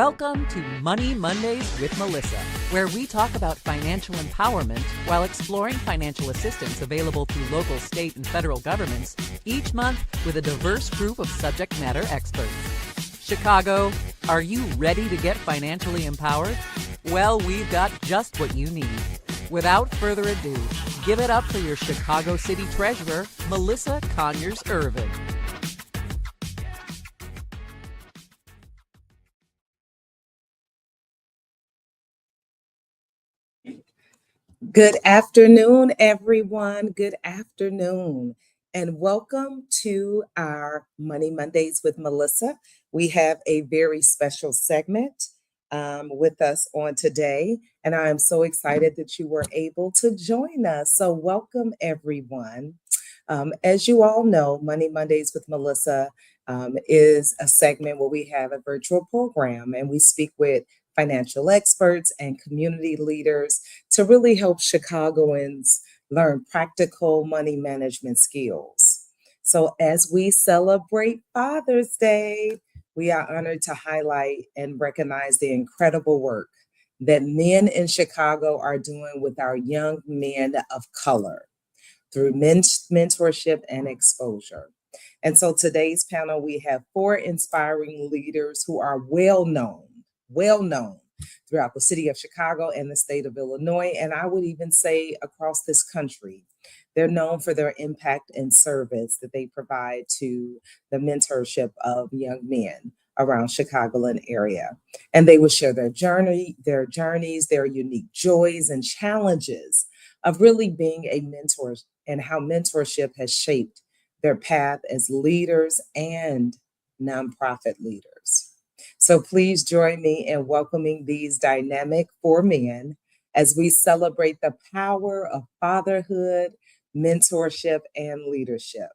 Welcome to Money Mondays with Melissa, where we talk about financial empowerment while exploring financial assistance available through local, state, and federal governments each month with a diverse group of subject matter experts. Chicago, are you ready to get financially empowered? Well, we've got just what you need. Without further ado, give it up for your Chicago City Treasurer, Melissa Conyears-Ervin. Good afternoon, everyone. Good afternoon, and welcome to our Money Mondays with Melissa. We have a very special segment with us on today, and I am so excited that you were able to join us. So welcome, everyone. As you all know, Money Mondays with Melissa is a segment where we have a virtual program and we speak with financial experts and community leaders to really help Chicagoans learn practical money management skills. So as we celebrate Father's Day, we are honored to highlight and recognize the incredible work that men in Chicago are doing with our young men of color through mentorship and exposure. And so today's panel, we have 4 inspiring leaders who are well known throughout the city of Chicago and the state of Illinois, and I would even say across this country. They're known for their impact and service that they provide to the mentorship of young men around Chicagoland area. And they will share their journeys, their unique joys and challenges of really being a mentor and how mentorship has shaped their path as leaders and nonprofit leaders. So please join me in welcoming these dynamic 4 men as we celebrate the power of fatherhood, mentorship, and leadership.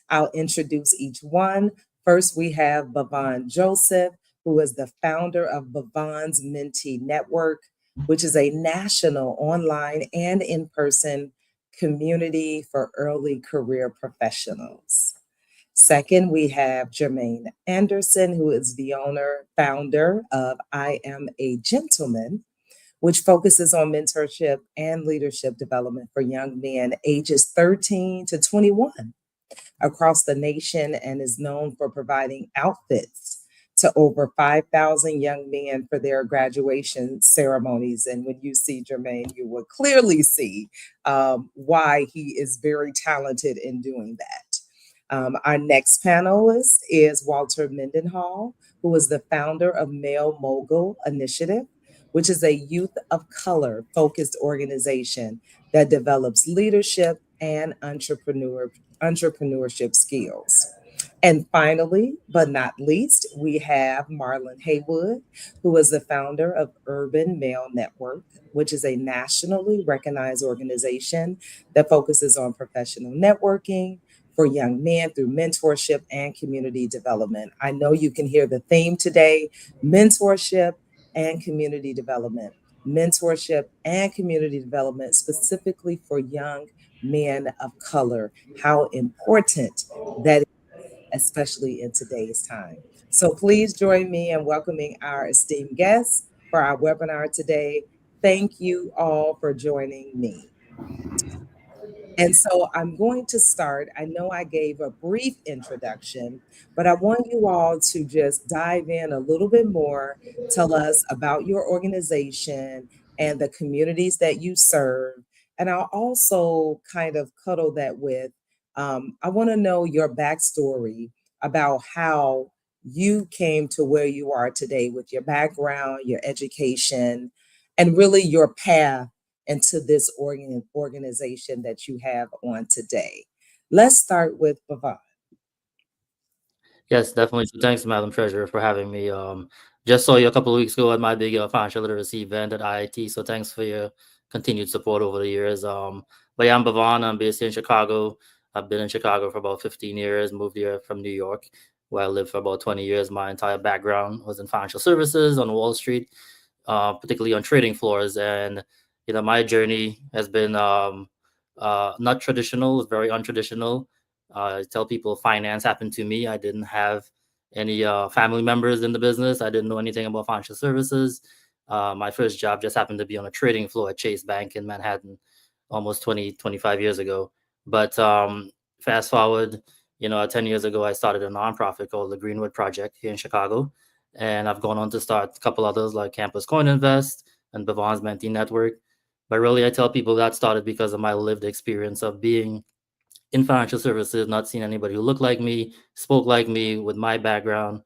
I'll introduce each one. First, we have Bevon Joseph, who is the founder of Bevon's Mentee Network, which is a national online and in-person community for early career professionals. Second, we have Jermaine Anderson, who is the founder of I Am a Gentleman, which focuses on mentorship and leadership development for young men ages 13 to 21 across the nation, and is known for providing outfits to over 5,000 young men for their graduation ceremonies. And when you see Jermaine, you will clearly see why he is very talented in doing that. Our next panelist is Walter Mendenhall, who is the founder of Male Mogul Initiative, which is a youth of color focused organization that develops leadership and entrepreneurship skills. And finally, but not least, we have Marlon Haywood, who is the founder of Urban Male Network, which is a nationally recognized organization that focuses on professional networking for young men through mentorship and community development. I know you can hear the theme today: mentorship and community development. Mentorship and community development specifically for young men of color. How important that is, especially in today's time. So please join me in welcoming our esteemed guests for our webinar today. Thank you all for joining me. And so I'm going to start. I know I gave a brief introduction, but I want you all to just dive in a little bit more, tell us about your organization and the communities that you serve. And I'll also kind of cuddle that with, I want to know your backstory about how you came to where you are today with your background, your education, and really your path into this organization that you have on today. Let's start with Bevon. Yes, definitely. So thanks, Madam Treasurer, for having me. Just saw you a couple of weeks ago at my big financial literacy event at IIT. So thanks for your continued support over the years. But yeah, I'm Bevon. I'm based here in Chicago. I've been in Chicago for about 15 years, moved here from New York, where I lived for about 20 years. My entire background was in financial services on Wall Street, particularly on trading floors. And, my journey has been not traditional, very untraditional. I tell people finance happened to me. I didn't have any family members in the business. I didn't know anything about financial services. My first job just happened to be on a trading floor at Chase Bank in Manhattan almost 25 years ago. But fast forward, 10 years ago, I started a nonprofit called the Greenwood Project here in Chicago. And I've gone on to start a couple others like Campus Coin Invest and Bevon's Mentee Network. But really, I tell people that started because of my lived experience of being in financial services, not seeing anybody who looked like me, spoke like me with my background.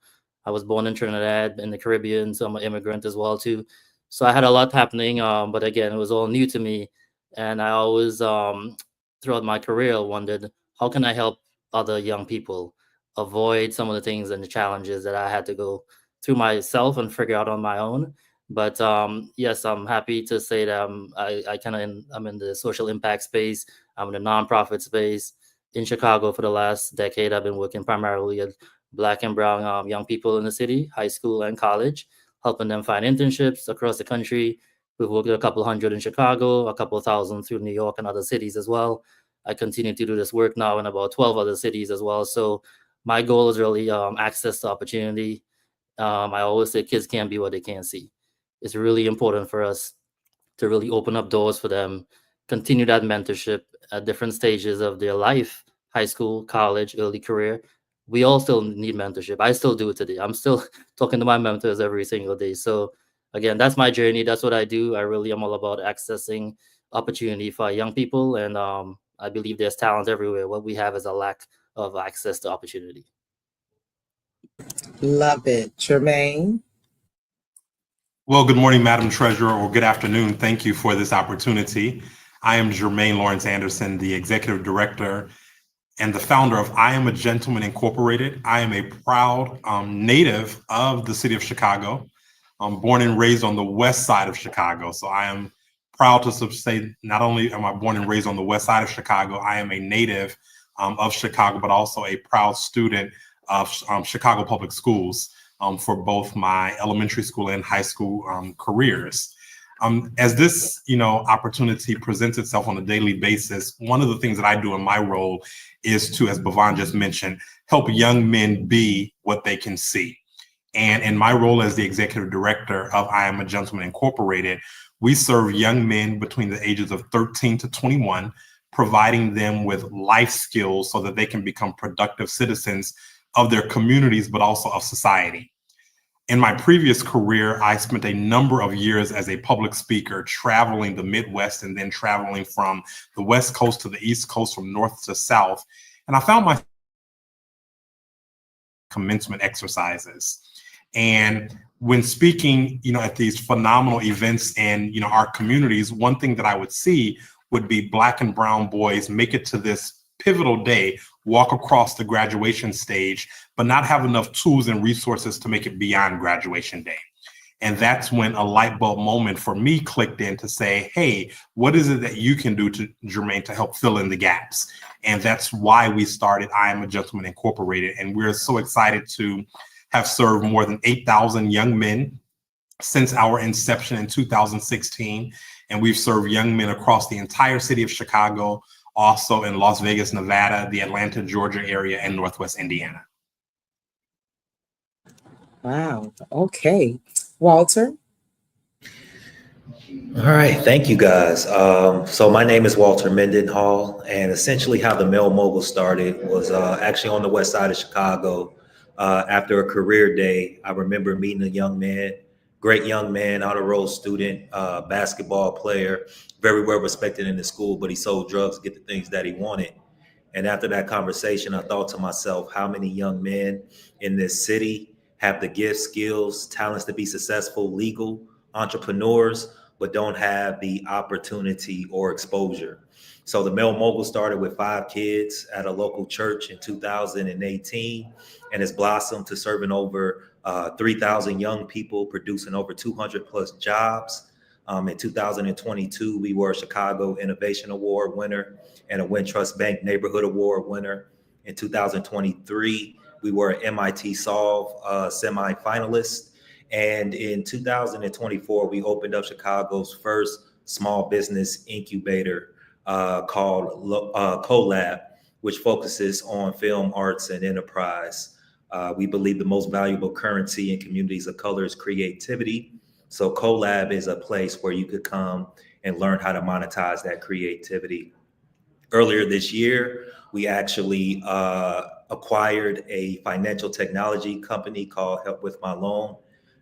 I was born in Trinidad in the Caribbean, so I'm an immigrant as well too. So I had a lot happening, but again, it was all new to me, and I always, throughout my career, wondered how can I help other young people avoid some of the things and the challenges that I had to go through myself and figure out on my own. But yes, I'm happy to say that I'm in the social impact space. I'm in the nonprofit space in Chicago for the last decade. I've been working primarily with Black and Brown young people in the city, high school and college, helping them find internships across the country. We've worked with a couple hundred in Chicago, a couple thousand through New York and other cities as well. I continue to do this work now in about 12 other cities as well. So my goal is really access to opportunity. I always say kids can't be what they can't see. It's really important for us to really open up doors for them, continue that mentorship at different stages of their life, high school, college, early career. We all still need mentorship. I still do it today. I'm still talking to my mentors every single day. So again, that's my journey. That's what I do. I really am all about accessing opportunity for young people. And I believe there's talent everywhere. What we have is a lack of access to opportunity. Love it. Jermaine? Well, good morning, Madam Treasurer, or good afternoon. Thank you for this opportunity. I am Jermaine Lawrence Anderson, the Executive Director and the founder of I Am a Gentleman Incorporated. I am a proud native of the city of Chicago. I'm born and raised on the west side of Chicago. So I am proud to say not only am I born and raised on the west side of Chicago, I am a native of Chicago, but also a proud student of Chicago Public Schools. For both my elementary school and high school careers. As this, opportunity presents itself on a daily basis, one of the things that I do in my role is to, as Bevon just mentioned, help young men be what they can see. And in my role as the executive director of I Am a Gentleman Incorporated, we serve young men between the ages of 13 to 21, providing them with life skills so that they can become productive citizens of their communities, but also of society. In my previous career, I spent a number of years as a public speaker, traveling the Midwest and then traveling from the West Coast to the East Coast, from north to south. And I found my commencement exercises. And when speaking, at these phenomenal events in, our communities, one thing that I would see would be Black and brown boys make it to this pivotal day, walk across the graduation stage, but not have enough tools and resources to make it beyond graduation day. And that's when a light bulb moment for me clicked in to say, hey, what is it that you can do, to Jermaine, to help fill in the gaps? And that's why we started I Am a Gentleman Incorporated. And we're so excited to have served more than 8,000 young men since our inception in 2016. And we've served young men across the entire city of Chicago, also in Las Vegas, Nevada, the Atlanta, Georgia area, and Northwest Indiana. Wow. Okay. Walter? All right, thank you guys. So my name is Walter Mendenhall, and essentially how the Mel Mogul started was actually on the west side of Chicago. After a career day, I remember meeting a young man, great young man, honor roll student, basketball player, very well respected in the school, but he sold drugs to get the things that he wanted. And after that conversation, I thought to myself, how many young men in this city have the gifts, skills, talents to be successful, legal entrepreneurs, but don't have the opportunity or exposure. So the Mel Mogul started with 5 kids at a local church in 2018, and has blossomed to serving over 3,000 young people, producing over 200 plus jobs. In 2022, we were a Chicago Innovation Award winner and a Wintrust Bank Neighborhood Award winner. In 2023, we were an MIT Solve semi-finalist. And in 2024, we opened up Chicago's first small business incubator called CoLab, which focuses on film, arts, and enterprise. We believe the most valuable currency in communities of color is creativity. So CoLab is a place where you could come and learn how to monetize that creativity. Earlier this year, we actually acquired a financial technology company called Help With My Loan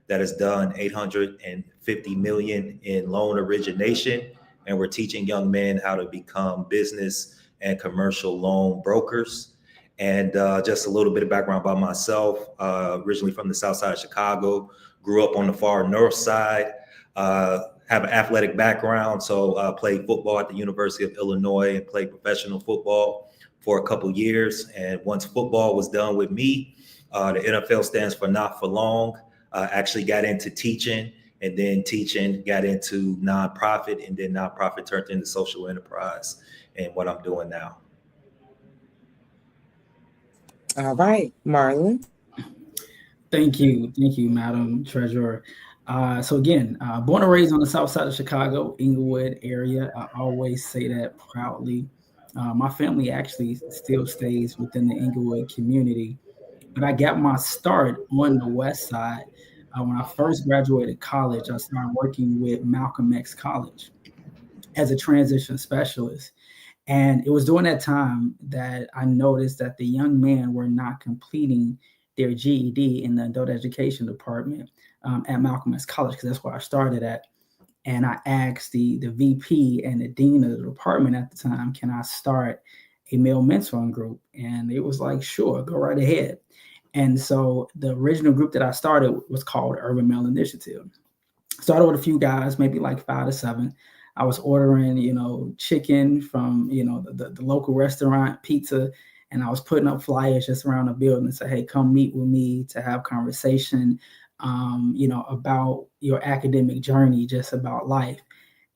that has done 850 million in loan origination. And we're teaching young men how to become business and commercial loan brokers. And just a little bit of background about myself, originally from the South Side of Chicago, grew up on the far North Side, have an athletic background. So played football at the University of Illinois and played professional football for a couple years. And once football was done with me, the NFL stands for not for long, actually got into teaching, and then teaching got into nonprofit, and then nonprofit turned into social enterprise and what I'm doing now. All right, Marlon. Thank you, Madam Treasurer. So again, born and raised on the South Side of Chicago, Inglewood area. I always say that proudly. My family actually still stays within the Inglewood community, but I got my start on the West Side. When I first graduated college, I started working with Malcolm X College as a transition specialist. And it was during that time that I noticed that the young men were not completing their GED in the adult education department at Malcolm X College, because that's where I started at. And I asked the VP and the dean of the department at the time, can I start a male mentoring group? And it was like, sure, go right ahead. And so the original group that I started was called Urban Male Initiative. Started with a few guys, maybe like 5 to 7. I was ordering, chicken from, the local restaurant, pizza, and I was putting up flyers just around the building and say, hey, come meet with me to have conversation, about your academic journey, just about life.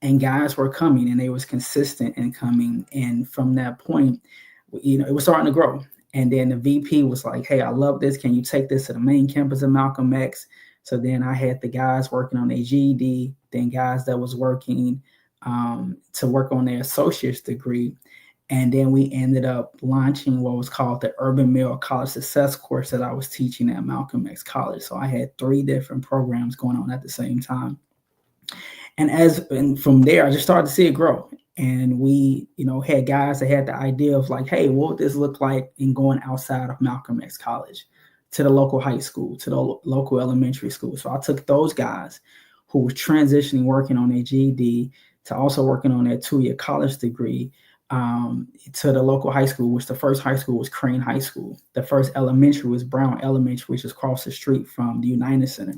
And guys were coming, and they was consistent in coming. And from that point, it was starting to grow. And then the VP was like, hey, I love this. Can you take this to the main campus of Malcolm X? So then I had the guys working on their GED, then guys that was working to work on their associate's degree. And then we ended up launching what was called the Urban Male College Success course that I was teaching at Malcolm X College. So I had 3 different programs going on at the same time. And from there, I just started to see it grow. And we, had guys that had the idea of like, hey, what would this look like in going outside of Malcolm X College to the local high school, to the local elementary school? So I took those guys who were transitioning, working on their GED, to also working on their 2-year college degree, to the local high school, which the first high school was Crane High School. The first elementary was Brown Elementary, which is across the street from the United Center.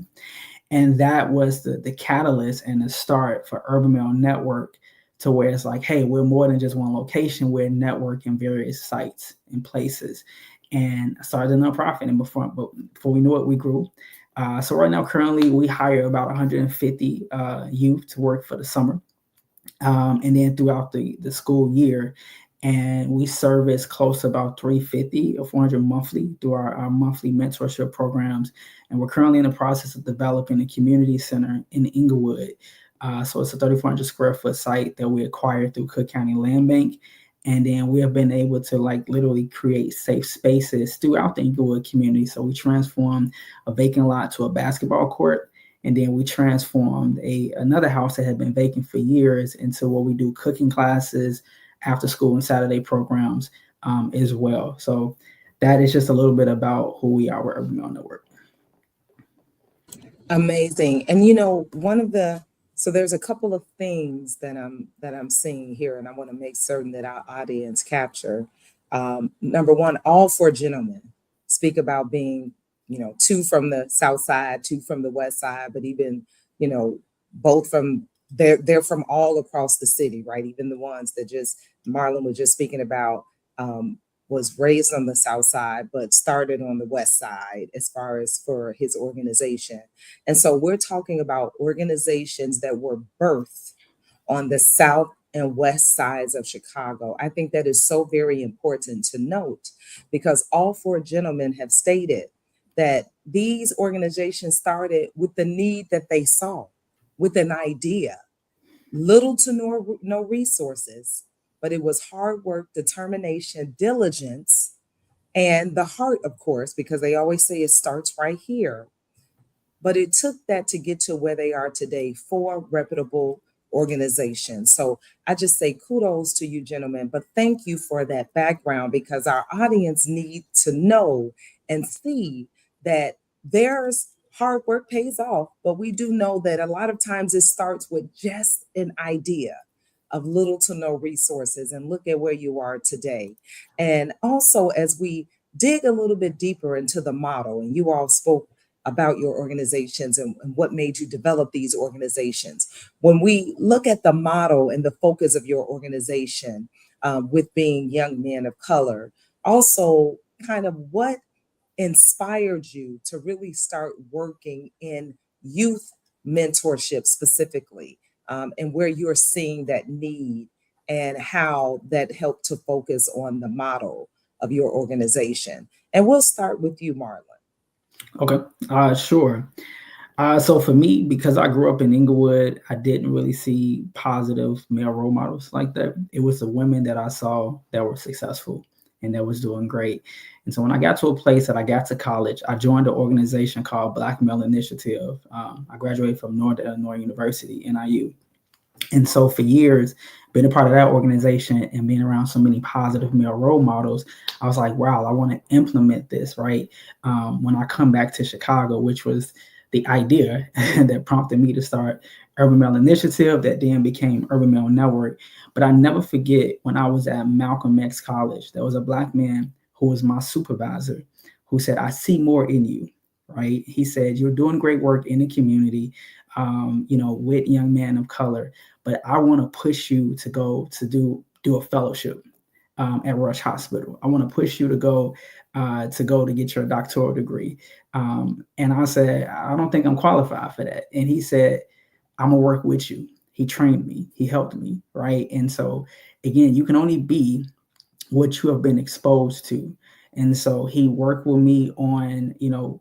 And that was the catalyst and the start for Urban Male Network, to where it's like, hey, we're more than just one location. We're a network in various sites and places. And I started a nonprofit, and before we knew it, we grew. So right now, currently, we hire about 150 youth to work for the summer. And then throughout the school year, and we service close to about 350 or 400 monthly through our monthly mentorship programs. And we're currently in the process of developing a community center in Inglewood. So it's a 3,400 square foot site that we acquired through Cook County Land Bank. And then we have been able to literally create safe spaces throughout the Inglewood community. So we transformed a vacant lot to a basketball court. And then we transformed another house that had been vacant for years into what we do cooking classes, after school and Saturday programs as well. So that is just a little bit about who we are with Urban Male Network. Amazing. And so there's a couple of things that I'm seeing here, and I want to make certain that our audience capture. Number one, all 4 gentlemen speak about being, 2 from the South Side, 2 from the West Side, but even, both from they're from all across the city, right? Even the ones that Marlon was just speaking about, was raised on the South Side, but started on the West Side as far as for his organization. And so we're talking about organizations that were birthed on the South and West sides of Chicago. I think that is so very important to note, because all 4 gentlemen have stated that these organizations started with the need that they saw, with an idea, little to no resources, but it was hard work, determination, diligence And the heart, of course, because they always say it starts right here. But it took that to get to where they are today, 4 reputable organizations. So I just say kudos to you, gentlemen, but thank you for that background, because our audience need to know and see that there's hard work pays off, but we do know that a lot of times it starts with just an idea of little to no resources, and look at where you are today. And also, as we dig a little bit deeper into the model, and you all spoke about your organizations and what made you develop these organizations. When we look at the model and the focus of your organization, with being young men of color, also kind of what inspired you to really start working in youth mentorship specifically, and where you're seeing that need and how that helped to focus on the model of your organization. And we'll start with you, Marlon. Okay, sure. So for me, because I grew up in Inglewood, I didn't really see positive male role models like that. It was the women that I saw that were successful and that was doing great. And so when I got to a place that I got to college, I joined an organization called Black Male Initiative. I graduated from Northern Illinois University, NIU. And so for years, being a part of that organization and being around so many positive male role models, I was like, wow, I want to implement this, right? When I come back to Chicago, which was the idea that prompted me to start Urban Male Initiative, that then became Urban Male Network. But I never forget when I was at Malcolm X College, there was a Black man who was my supervisor who said, I see more in you, right? He said, you're doing great work in the community, with young men of color, but I want to push you to go to do a fellowship at Rush Hospital. I want to push you to go to get your doctoral degree. And I said, I don't think I'm qualified for that. And he said, I'm gonna work with you. He trained me, he helped me, right? And so again, you can only be what you have been exposed to. And so he worked with me on,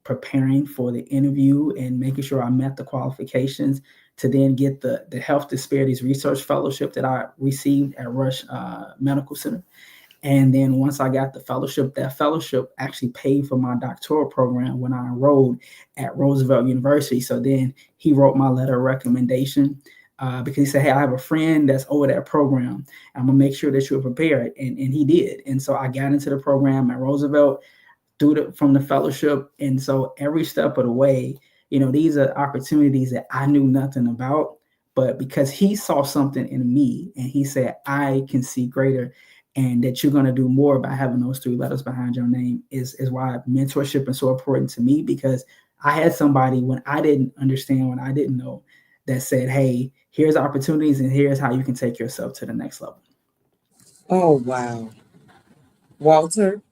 preparing for the interview and making sure I met the qualifications to then get the Health Disparities Research Fellowship that I received at Rush Medical Center. And then once I got the fellowship, that fellowship actually paid for my doctoral program when I enrolled at Roosevelt University. So then he wrote my letter of recommendation because he said, hey, I have a friend that's over that program. I'm going to make sure that you're prepared. And he did. And so I got into the program at Roosevelt from the fellowship. And so every step of the way, these are opportunities that I knew nothing about. But because he saw something in me and he said, I can see greater, and that you're going to do more by having those 3 letters behind your name is why mentorship is so important to me, because I had somebody when I didn't understand, when I didn't know, that said, hey, here's opportunities and here's how you can take yourself to the next level. Oh, wow. Walter,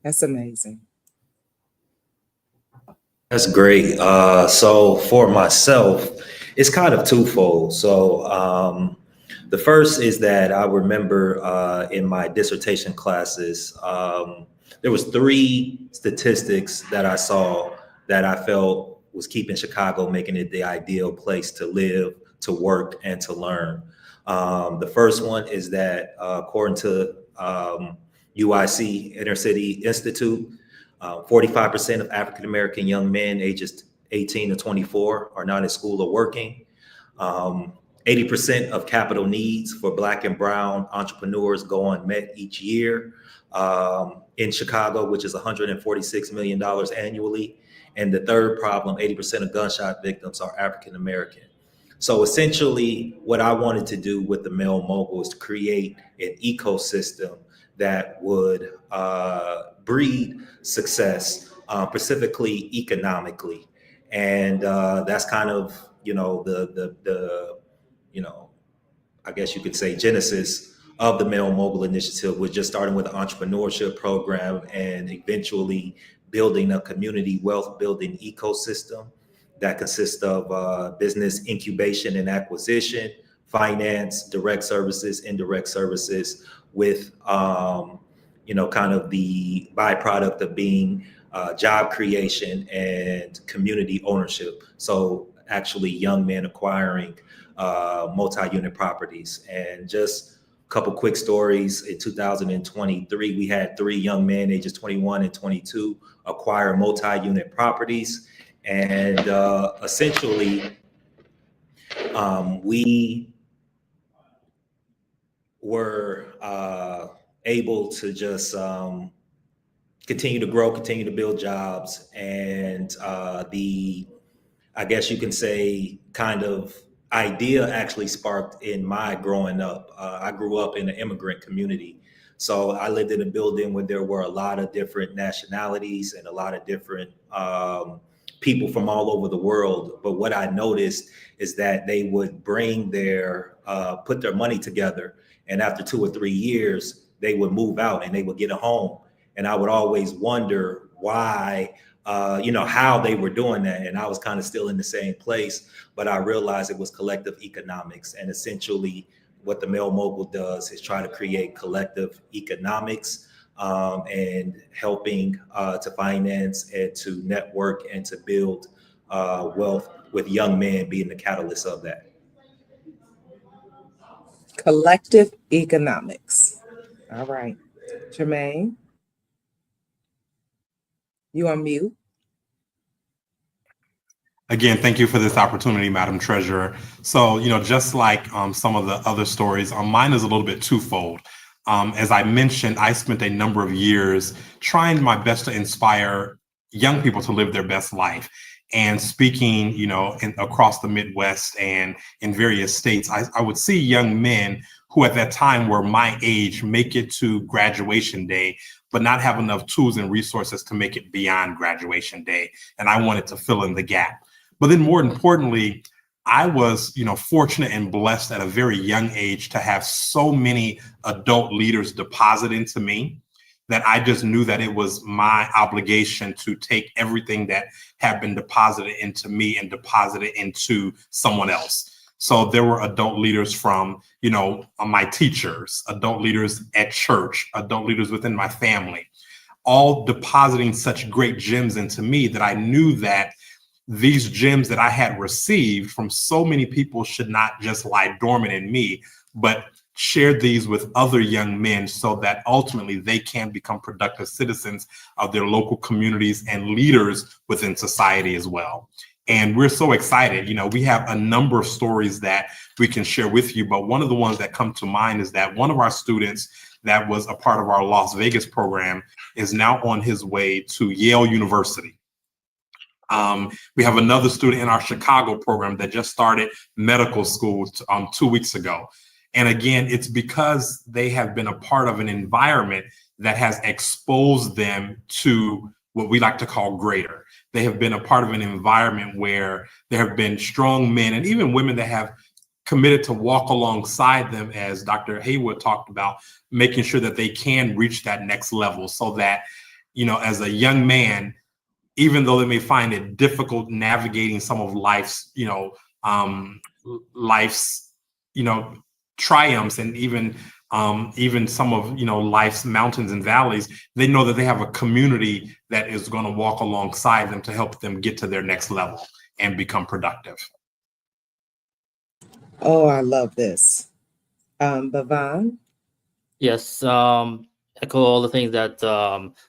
that's amazing. That's great. So for myself, it's kind of twofold. So the first is that I remember in my dissertation classes, there was 3 statistics that I saw that I felt was keeping Chicago, making it the ideal place to live, to work, and to learn. The first one is that according to UIC Intercity Institute, 45% of African-American young men ages 18 to 24 are not in school or working. 80% of capital needs for Black and Brown entrepreneurs go unmet each year in Chicago, which is $146 million annually. And the third problem, 80% of gunshot victims are African-American. So essentially, what I wanted to do with the Male Mogul is to create an ecosystem that would breed success, specifically economically. And that's kind of, I guess you could say genesis of the Male Mogul Initiative, was just starting with an entrepreneurship program and eventually building a community wealth building ecosystem that consists of business incubation and acquisition, finance, direct services, indirect services, with kind of the byproduct of being job creation and community ownership. So actually young men acquiring multi-unit properties. And just couple quick stories. In 2023, we had 3 young men, ages 21 and 22, acquire multi-unit properties. And essentially, we were able to just continue to grow, continue to build jobs. And I guess you can say, kind of idea actually sparked in my growing up. I grew up in an immigrant community. So I lived in a building where there were a lot of different nationalities and a lot of different people from all over the world. But what I noticed is that they would bring put their money together. And after 2 or 3 years, they would move out and they would get a home. And I would always wonder why, how they were doing that. And I was kind of still in the same place, but I realized it was collective economics. And essentially what the Male Mogul does is try to create collective economics and helping to finance and to network and to build wealth, with young men being the catalyst of that. Collective economics. All right. Jermaine, you on mute. Again, thank you for this opportunity, Madam Treasurer. So, just like some of the other stories, mine is a little bit twofold. As I mentioned, I spent a number of years trying my best to inspire young people to live their best life. And speaking, across the Midwest and in various states, I would see young men who at that time were my age make it to graduation day, but not have enough tools and resources to make it beyond graduation day. And I wanted to fill in the gap. But then more importantly, I was, fortunate and blessed at a very young age to have so many adult leaders deposit into me that I just knew that it was my obligation to take everything that had been deposited into me and deposit it into someone else. So there were adult leaders from, my teachers, adult leaders at church, adult leaders within my family, all depositing such great gems into me that I knew that these gems that I had received from so many people should not just lie dormant in me, but share these with other young men so that ultimately they can become productive citizens of their local communities and leaders within society as well. And we're so excited. We have a number of stories that we can share with you, but one of the ones that come to mind is that one of our students that was a part of our Las Vegas program is now on his way to Yale University. We have another student in our Chicago program that just started medical school 2 weeks ago. And again, it's because they have been a part of an environment that has exposed them to what we like to call greater. They have been a part of an environment where there have been strong men and even women that have committed to walk alongside them, as Dr. Haywood talked about, making sure that they can reach that next level so that, as a young man, even though they may find it difficult navigating some of life's, triumphs and even some of life's mountains and valleys, they know that they have a community that is going to walk alongside them to help them get to their next level and become productive. Oh, I love this. Bevon? Yes, echo all the things that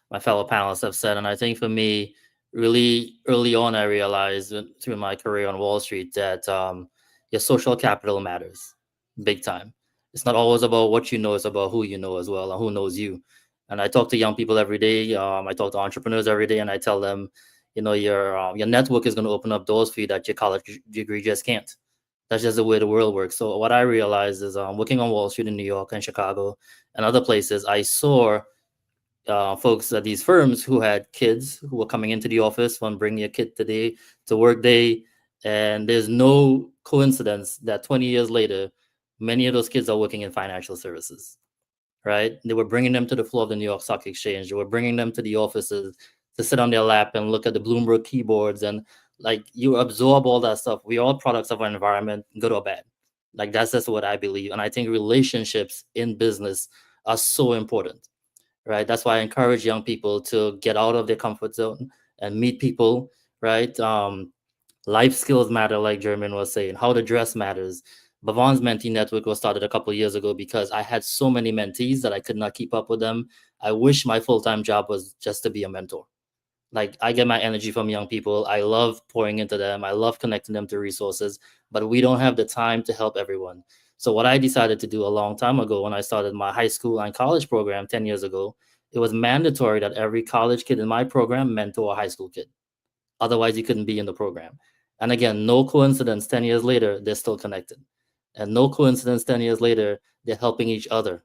my fellow panelists have said. And I think for me, really early on, I realized through my career on Wall Street that your social capital matters big time. It's not always about what you know, it's about who you know as well and who knows you. And I talk to young people every day. I talk to entrepreneurs every day, and I tell them, your network is going to open up doors for you that your college degree just can't. That's just the way the world works. So what I realized is working on Wall Street in New York and Chicago and other places, I saw folks at these firms who had kids who were coming into the office when bring your kid today to work day. And there's no coincidence that 20 years later, many of those kids are working in financial services, right? They were bringing them to the floor of the New York Stock Exchange. They were bringing them to the offices to sit on their lap and look at the Bloomberg keyboards. And you absorb all that stuff. We are all products of our environment, good or bad. That's just what I believe. And I think relationships in business are so important, right? That's why I encourage young people to get out of their comfort zone and meet people, right? Life skills matter, like Jermaine was saying. How to dress matters. Bevon's mentee network was started a couple of years ago because I had so many mentees that I could not keep up with them. I wish my full-time job was just to be a mentor. Like, I get my energy from young people. I love pouring into them. I love connecting them to resources, but we don't have the time to help everyone. So what I decided to do a long time ago when I started my high school and college program 10 years ago, it was mandatory that every college kid in my program mentor a high school kid. Otherwise, you couldn't be in the program. And again, no coincidence, 10 years later, they're still connected. And no coincidence, 10 years later, they're helping each other,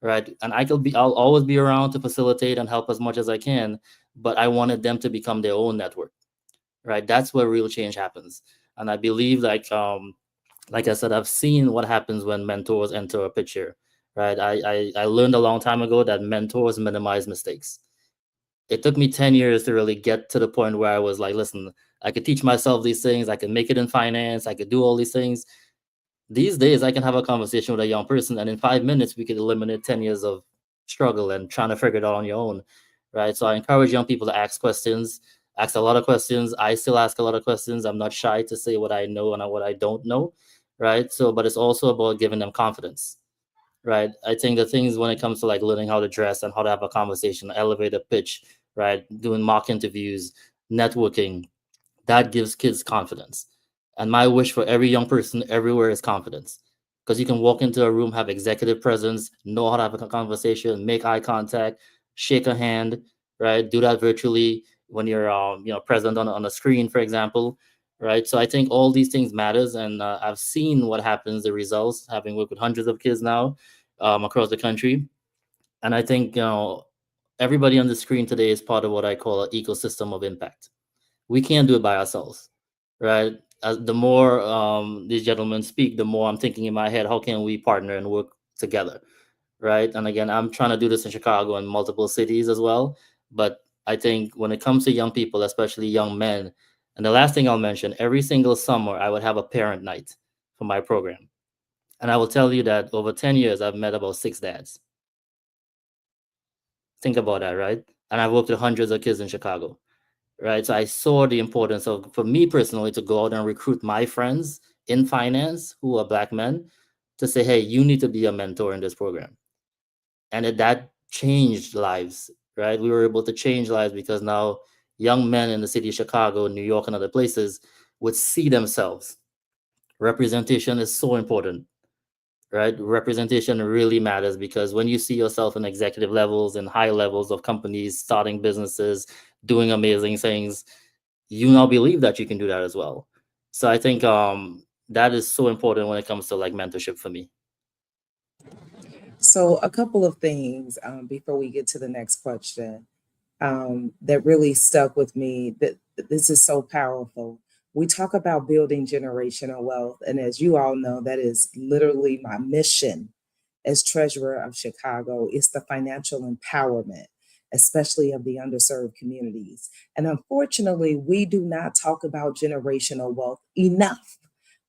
right? And I'll always be around to facilitate and help as much as I can, but I wanted them to become their own network, right? That's where real change happens. And I believe, like I said, I've seen what happens when mentors enter a picture, right? I learned a long time ago that mentors minimize mistakes. It took me 10 years to really get to the point where I was like, listen, I could teach myself these things. I could make it in finance. I could do all these things. These days, I can have a conversation with a young person, and in 5 minutes, we could eliminate 10 years of struggle and trying to figure it out on your own, right? So I encourage young people to ask questions, ask a lot of questions. I still ask a lot of questions. I'm not shy to say what I know and what I don't know, right? So, but it's also about giving them confidence, right? I think the things when it comes to like learning how to dress and how to have a conversation, elevator pitch, right? Doing mock interviews, networking, that gives kids confidence. And my wish for every young person everywhere is confidence. Because you can walk into a room, have executive presence, know how to have a conversation, make eye contact, shake a hand, right? Do that virtually when you're, present on a screen, for example, right? So I think all these things matters, and I've seen what happens, the results, having worked with hundreds of kids now across the country. And I think everybody on the screen today is part of what I call an ecosystem of impact. We can't do it by ourselves, right? As the more these gentlemen speak, the more I'm thinking in my head, how can we partner and work together, right? And again, I'm trying to do this in Chicago and multiple cities as well. But I think when it comes to young people, especially young men, and the last thing I'll mention, every single summer I would have a parent night for my program. And I will tell you that over 10 years, I've met about 6 dads. Think about that, right? And I've worked with hundreds of kids in Chicago, right? So I saw the importance of, for me personally, to go out and recruit my friends in finance who are Black men to say, hey, you need to be a mentor in this program. And that changed lives, right? We were able to change lives because now young men in the city of Chicago, New York, and other places would see themselves. Representation is so important, right? Representation really matters because when you see yourself in executive levels and high levels of companies, starting businesses, doing amazing things, you now believe that you can do that as well. So I think that is so important when it comes to like mentorship for me. So, a couple of things before we get to the next question that really stuck with me. That this is so powerful. We talk about building generational wealth, and as you all know, that is literally my mission as treasurer of Chicago. Is the financial empowerment, especially of the underserved communities. And unfortunately, we do not talk about generational wealth enough.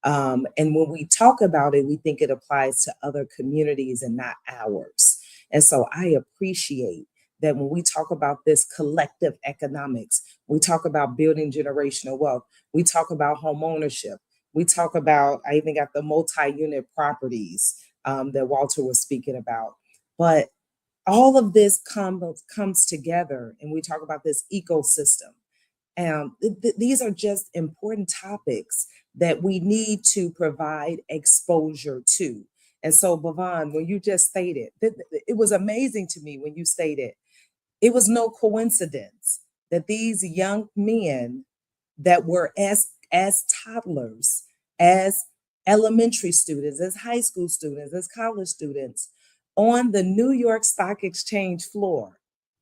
And when we talk about it, we think it applies to other communities and not ours. And so I appreciate that when we talk about this collective economics, we talk about building generational wealth, we talk about home ownership, we talk about, I even got the multi-unit properties that Walter was speaking about. But all of this comes together, and we talk about this ecosystem. These are just important topics that we need to provide exposure to. And so, Bevon, when you just stated, it was amazing to me when you stated it was no coincidence that these young men that were as toddlers, as elementary students, as high school students, as college students on the New York Stock Exchange floor,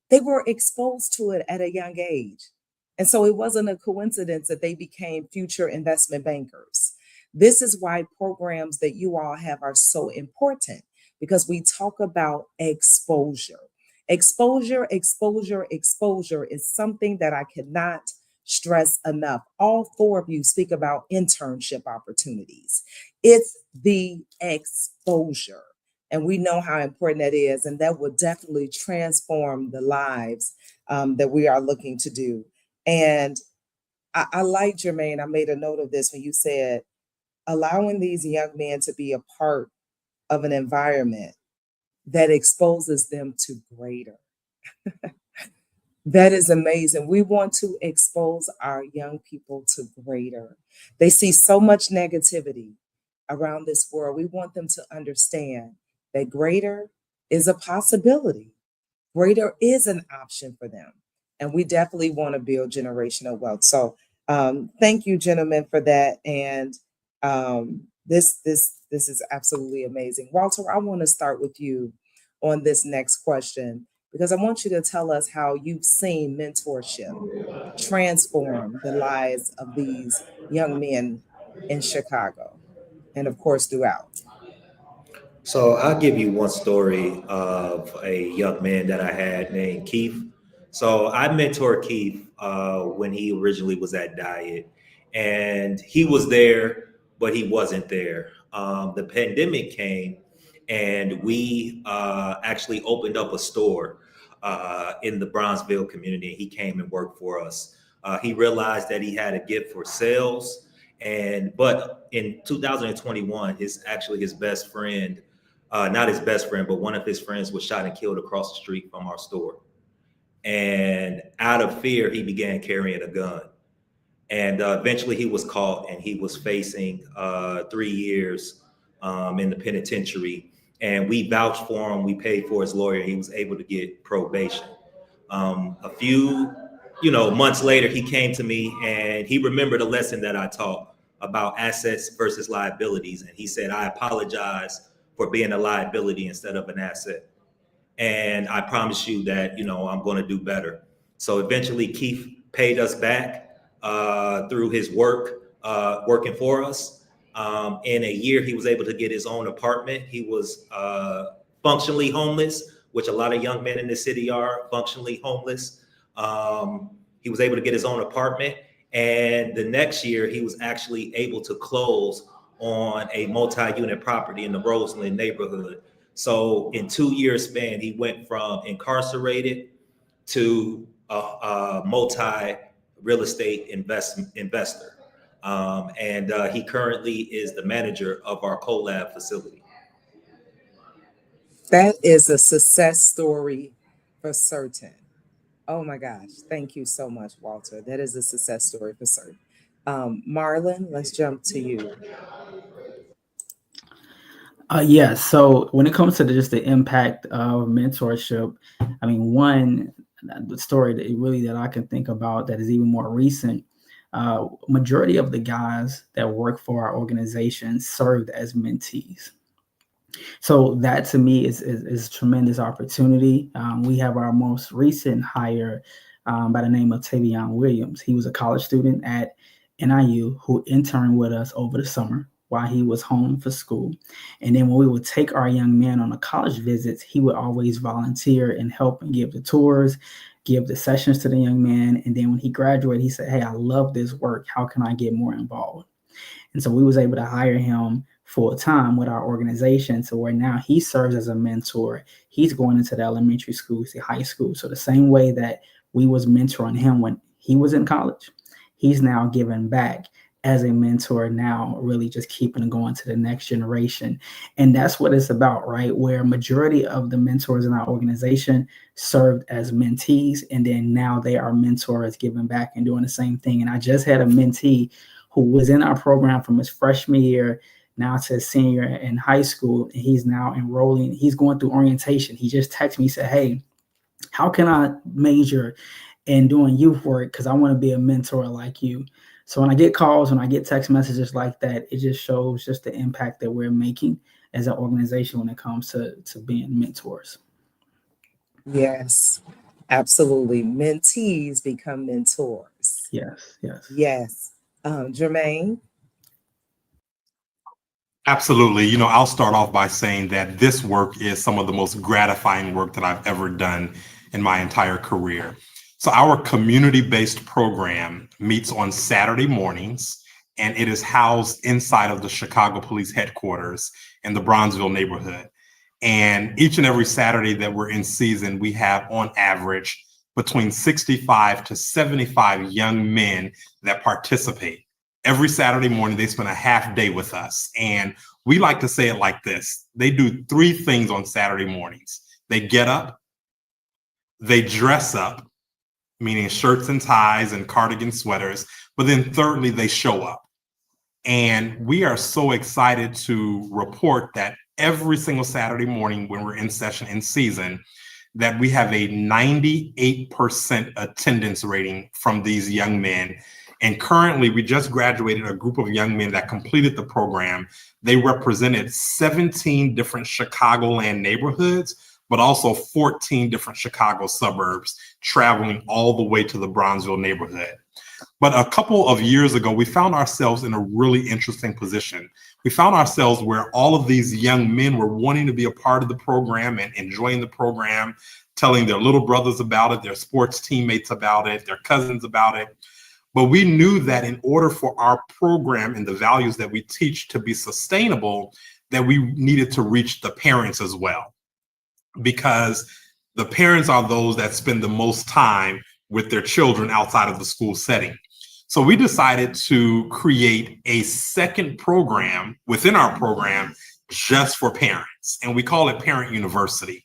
they were exposed to it at a young age. And so it wasn't a coincidence that they became future investment bankers. This is why programs that you all have are so important, because we talk about exposure. Exposure, exposure, exposure is something that I cannot stress enough. All four of you speak about internship opportunities. It's the exposure. And we know how important that is. And that will definitely transform the lives that we are looking to do. And I like, Jermaine, I made a note of this when you said allowing these young men to be a part of an environment that exposes them to greater. That is amazing. We want to expose our young people to greater. They see so much negativity around this world. We want them to understand that greater is a possibility. Greater is an option for them. And we definitely want to build generational wealth. So thank you, gentlemen, for that. And this is absolutely amazing. Walter, I want to start with you on this next question, because I want you to tell us how you've seen mentorship transform the lives of these young men in Chicago and, of course, throughout. So I'll give you one story of a young man that I had named Keith. So I mentored Keith when he originally was at Diet, and he was there, but he wasn't there. The pandemic came, and we actually opened up a store in the Bronzeville community. He came and worked for us. He realized that he had a gift for sales, but in 2021, his best friend. Not his best friend, but one of his friends was shot and killed across the street from our store. And out of fear, he began carrying a gun. And eventually he was caught, and he was facing 3 years in the penitentiary. And we vouched for him. We paid for his lawyer. He was able to get probation. A few, months later, he came to me, and he remembered a lesson that I taught about assets versus liabilities. And he said, "I apologize for being a liability instead of an asset. And I promise you that, I'm going to do better." So eventually Keith paid us back through his work, working for us. In a year, he was able to get his own apartment. He was functionally homeless, which a lot of young men in the city are functionally homeless. He was able to get his own apartment. And the next year, he was actually able to close on a multi-unit property in the Roseland neighborhood. So in 2 years span, he went from incarcerated to a multi-real estate investor. And he currently is the manager of our collab facility. That is a success story for certain. Oh my gosh. Thank you so much, Walter. That is a success story for certain. Marlon, let's jump to you. Yeah. So when it comes to just the impact of mentorship, I mean, the story that I can think about that is even more recent. Majority of the guys that work for our organization served as mentees. So that to me is a tremendous opportunity. We have our most recent hire by the name of Tavion Williams. He was a college student at NIU who interned with us over the summer while he was home for school. And then when we would take our young men on the college visits, he would always volunteer and help and give the tours, give the sessions to the young man. And then when he graduated, he said, "Hey, I love this work. How can I get more involved?" And so we was able to hire him full time with our organization, to where now he serves as a mentor. He's going into the elementary schools, the high school. So the same way that we was mentoring him when he was in college, he's now giving back as a mentor, now really just keeping it going to the next generation. And that's what it's about, right? Where majority of the mentors in our organization served as mentees, and then now they are mentors giving back and doing the same thing. And I just had a mentee who was in our program from his freshman year now to his senior in high school, and he's now enrolling. He's going through orientation. He just texted me, said, "Hey, how can I major in doing youth work? Because I want to be a mentor like you." So when I get calls, when I get text messages like that, it just shows just the impact that we're making as an organization when it comes to being mentors. Yes, absolutely. Mentees become mentors. Yes. Yes. Jermaine? Absolutely. I'll start off by saying that this work is some of the most gratifying work that I've ever done in my entire career. So our community-based program meets on Saturday mornings, and it is housed inside of the Chicago Police Headquarters in the Bronzeville neighborhood. And each and every Saturday that we're in season, we have on average between 65 to 75 young men that participate. every Saturday morning, they spend a half day with us. And we like to say it like this. They do 3 things on Saturday mornings. They get up, they dress up, meaning shirts and ties and cardigan sweaters. But then thirdly, they show up. And we are so excited to report that every single Saturday morning when we're in session in season, that we have a 98% attendance rating from these young men. And currently, we just graduated a group of young men that completed the program. They represented 17 different Chicagoland neighborhoods, but also 14 different Chicago suburbs, traveling all the way to the Bronzeville neighborhood. But a couple of years ago, we found ourselves in a really interesting position. We found ourselves where all of these young men were wanting to be a part of the program and enjoying the program, telling their little brothers about it, their sports teammates about it, their cousins about it. But we knew that in order for our program and the values that we teach to be sustainable, that we needed to reach the parents as well, because the parents are those that spend the most time with their children outside of the school setting. So we decided to create a second program within our program just for parents, and we call it Parent University.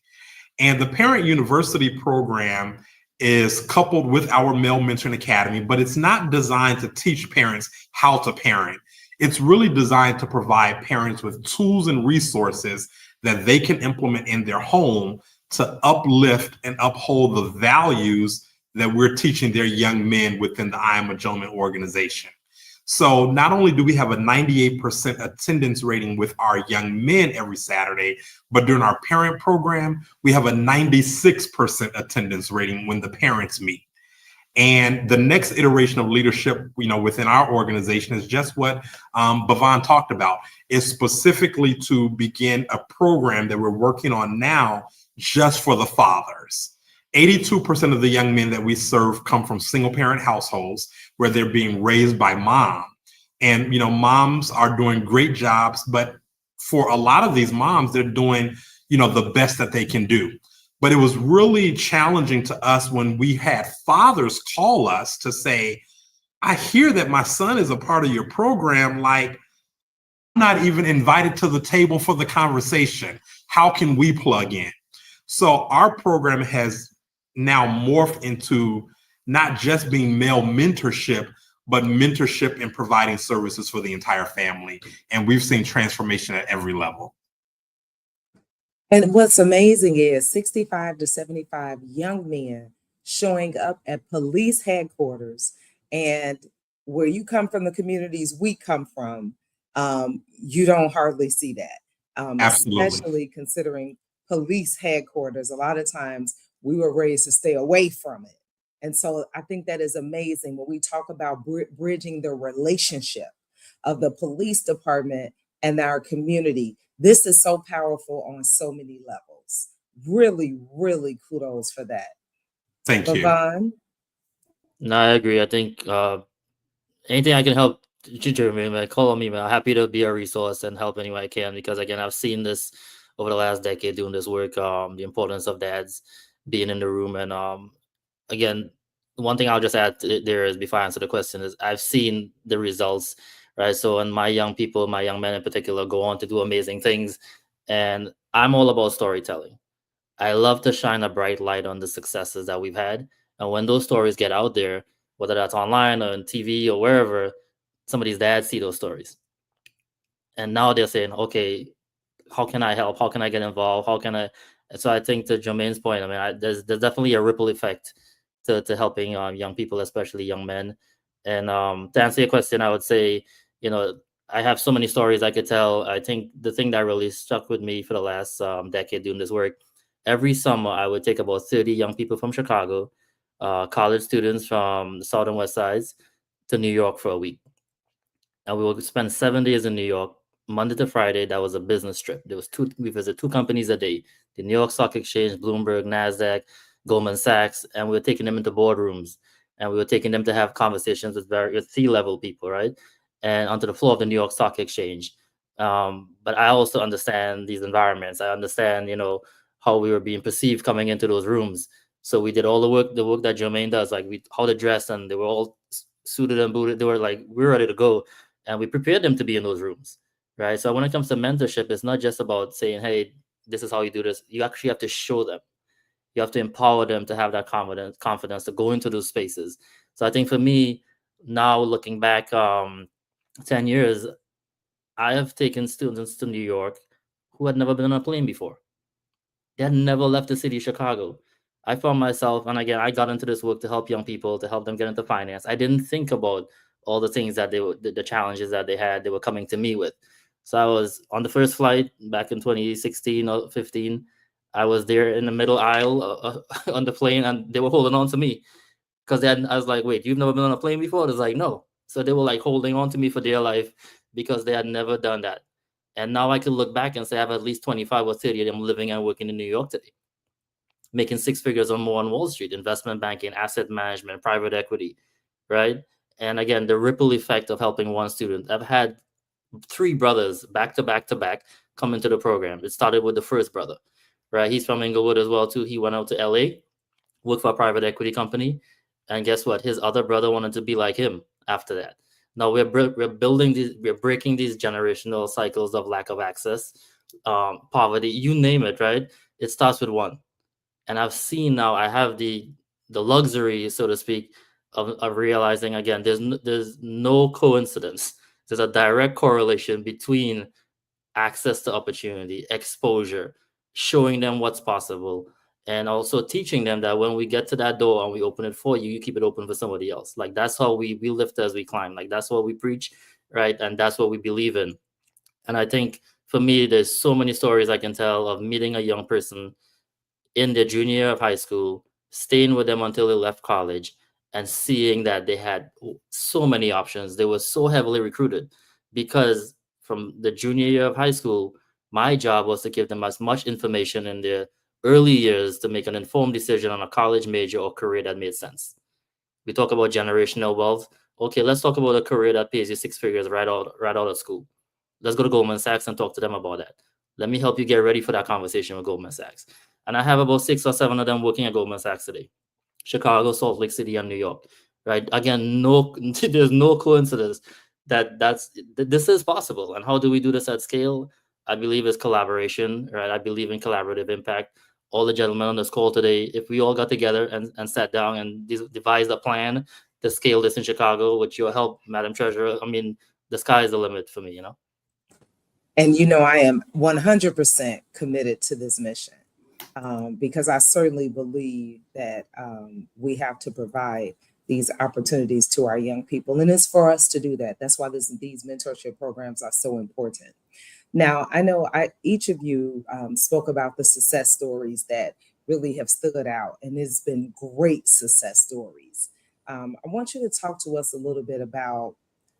And the Parent University program is coupled with our Male Mentoring Academy, but it's not designed to teach parents how to parent. It's really designed to provide parents with tools and resources that they can implement in their home to uplift and uphold the values that we're teaching their young men within the I Am a Gentleman organization. So not only do we have a 98% attendance rating with our young men every Saturday, but during our parent program, we have a 96% attendance rating when the parents meet. And the next iteration of leadership, within our organization is just what Bevon talked about, is specifically to begin a program that we're working on now just for the fathers. 82% of the young men that we serve come from single parent households where they're being raised by mom. And, moms are doing great jobs, but for a lot of these moms, they're doing, the best that they can do. But it was really challenging to us when we had fathers call us to say, I hear that my son is a part of your program. Like, I'm not even invited to the table for the conversation. How can we plug in? So our program has now morphed into not just being male mentorship, but mentorship and providing services for the entire family. And we've seen transformation at every level. And what's amazing is 65 to 75 young men showing up at police headquarters. And where you come from, the communities we come from, you don't hardly see that. Absolutely. Especially considering police headquarters. A lot of times we were raised to stay away from it. And so I think that is amazing when we talk about bridging the relationship of the police department and our community. This is so powerful on so many levels. Really, really kudos for that. Thank you. Bevon? No, I agree. I think anything I can help, Jermaine, man, call on me, man. I'm happy to be a resource and help any way I can, because again, I've seen this over the last decade doing this work, the importance of dads being in the room. And again, one thing I'll just add there is, before I answer the question, is I've seen the results, right? So, and my young people, my young men in particular, go on to do amazing things. And I'm all about storytelling. I love to shine a bright light on the successes that we've had. And when those stories get out there, whether that's online or on TV or wherever, some of these dads see those stories. And now they're saying, okay, how can I help? How can I get involved? How can I? And so I think, to Jermaine's point, I mean, there's definitely a ripple effect to helping young people, especially young men. And to answer your question, I would say, I have so many stories I could tell. I think the thing that really stuck with me for the last decade doing this work, every summer I would take about 30 young people from Chicago, college students from the South and West Sides, to New York for a week. And we would spend 7 days in New York, Monday to Friday. That was a business trip. We visit 2 companies a day: the New York Stock Exchange, Bloomberg, NASDAQ, Goldman Sachs, and we were taking them into boardrooms, and we were taking them to have conversations with various C-level people, right? And onto the floor of the New York Stock Exchange. But I also understand these environments. I understand, how we were being perceived coming into those rooms. So we did all the work that Jermaine does, like how to dress, and they were all suited and booted. They were like, we're ready to go. And we prepared them to be in those rooms, right? So when it comes to mentorship, it's not just about saying, hey, this is how you do this. You actually have to show them. You have to empower them to have that confidence to go into those spaces. So I think for me, now looking back 10 years, I have taken students to New York who had never been on a plane before. They had never left the city of Chicago. I found myself, and again, I got into this work to help young people, to help them get into finance. I didn't think about all the things that the challenges that they were coming to me with. So I was on the first flight back in 2016 or 15. I was there in the middle aisle on the plane, and they were holding on to me because I was like, wait, you've never been on a plane before? It's like, no. So they were like holding on to me for dear life because they had never done that. And now I can look back and say I have at least 25 or 30 of them living and working in New York today, making six figures or more on Wall Street, investment banking, asset management, private equity, right? And again, the ripple effect of helping one student. I've had 3 brothers back to back to back come into the program. It started with the first brother, right? He's from Inglewood as well too. He went out to LA, worked for a private equity company, and guess what? His other brother wanted to be like him after that. Now we're breaking these generational cycles of lack of access, poverty, you name it, right? It starts with one. And I've seen now, I have the luxury, so to speak, of realizing again, there's no coincidence. There's a direct correlation between access to opportunity, exposure, showing them what's possible, and also teaching them that when we get to that door and we open it for you, you keep it open for somebody else. Like that's how we lift as we climb. Like that's what we preach, right? And that's what we believe in. And I think for me, there's so many stories I can tell of meeting a young person in their junior year of high school, staying with them until they left college, and seeing that they had so many options. They were so heavily recruited because from the junior year of high school, my job was to give them as much information in their early years to make an informed decision on a college major or career that made sense. We talk about generational wealth. Okay, let's talk about a career that pays you 6 figures right out of school. Let's go to Goldman Sachs and talk to them about that. Let me help you get ready for that conversation with Goldman Sachs. And I have about 6 or 7 of them working at Goldman Sachs today. Chicago, Salt Lake City, and New York, right? Again, there's no coincidence that this is possible. And how do we do this at scale? I believe it's collaboration, right? I believe in collaborative impact. All the gentlemen on this call today, if we all got together and sat down and devised a plan to scale this in Chicago with your help, Madam Treasurer, I mean, the sky is the limit for me, And I am 100% committed to this mission. Because I certainly believe that we have to provide these opportunities to our young people. And it's for us to do that. That's why these mentorship programs are so important. Now, I know each of you spoke about the success stories that really have stood out, and it's been great success stories. I want you to talk to us a little bit about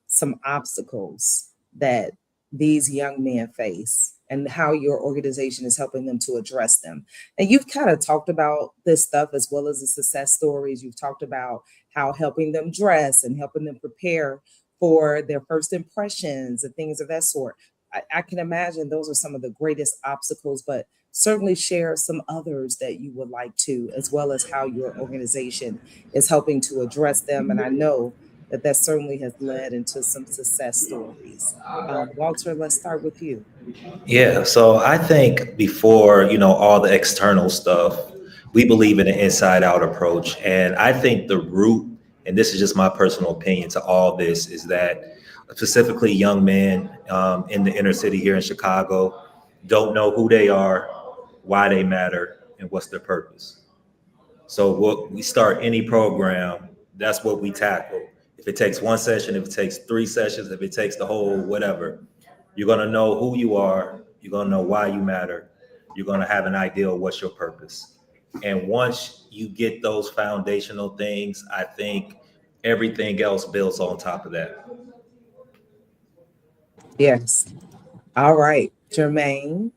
some obstacles that these young men face and how your organization is helping them to address them. And you've kind of talked about this stuff as well as the success stories. You've talked about how helping them dress and helping them prepare for their first impressions and things of that sort. I can imagine those are some of the greatest obstacles, but certainly share some others that you would like to, as well as how your organization is helping to address them. And I know that certainly has led into some success stories. Walter, let's start with you. Yeah, so I think before, all the external stuff, we believe in an inside out approach. And I think the root, and this is just my personal opinion to all this, is that specifically young men in the inner city here in Chicago don't know who they are, why they matter, and what's their purpose. So what we start any program, that's what we tackle. If it takes one session, if it takes 3 sessions, if it takes the whole whatever, you're going to know who you are. You're going to know why you matter. You're going to have an idea of what's your purpose. And once you get those foundational things, I think everything else builds on top of that. Yes. All right, Jermaine.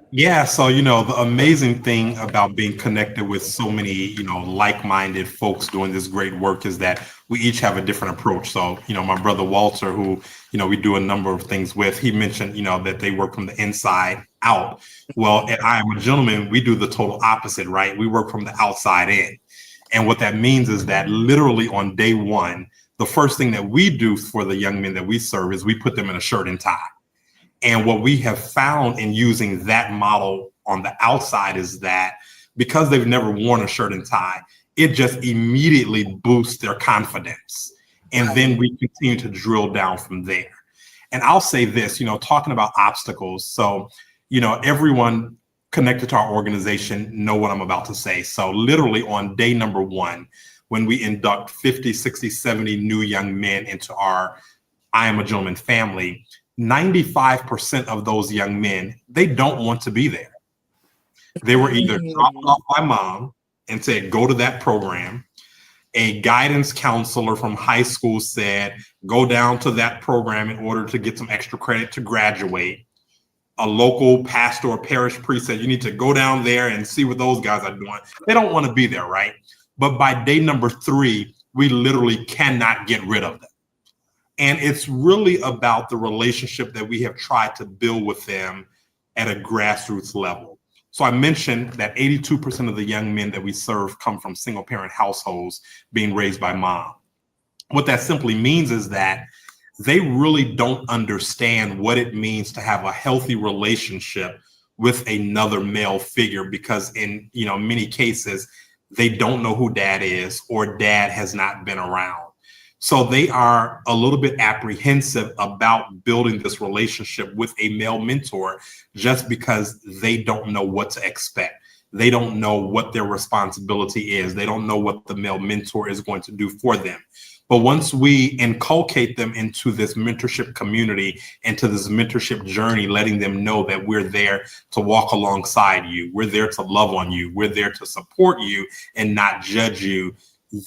Yeah, so the amazing thing about being connected with so many, like-minded folks doing this great work is that we each have a different approach. So, my brother Walter, who, we do a number of things with, he mentioned, that they work from the inside out. Well, at I Am a Gentleman, we do the total opposite, right? We work from the outside in. And what that means is that literally on day one, the first thing that we do for the young men that we serve is we put them in a shirt and tie. And what we have found in using that model on the outside is that because they've never worn a shirt and tie, it just immediately boosts their confidence. And then we continue to drill down from there. And I'll say this, talking about obstacles. So, everyone connected to our organization know what I'm about to say. So literally on day number one, when we induct 50, 60, 70 new young men into our I Am a Gentleman family, 95% of those young men, they don't want to be there. They were either dropped off by mom and said, go to that program. A guidance counselor from high school said, go down to that program in order to get some extra credit to graduate. A local pastor or parish priest said, you need to go down there and see what those guys are doing. They don't want to be there, right? But by day number 3, we literally cannot get rid of them. And it's really about the relationship that we have tried to build with them at a grassroots level. So I mentioned that 82% of the young men that we serve come from single parent households being raised by mom. What that simply means is that they really don't understand what it means to have a healthy relationship with another male figure, because in many cases, they don't know who dad is or dad has not been around. So they are a little bit apprehensive about building this relationship with a male mentor just because they don't know what to expect. They don't know what their responsibility is. They don't know what the male mentor is going to do for them. But once we inculcate them into this mentorship community, into this mentorship journey, letting them know that we're there to walk alongside you, we're there to love on you, we're there to support you and not judge you,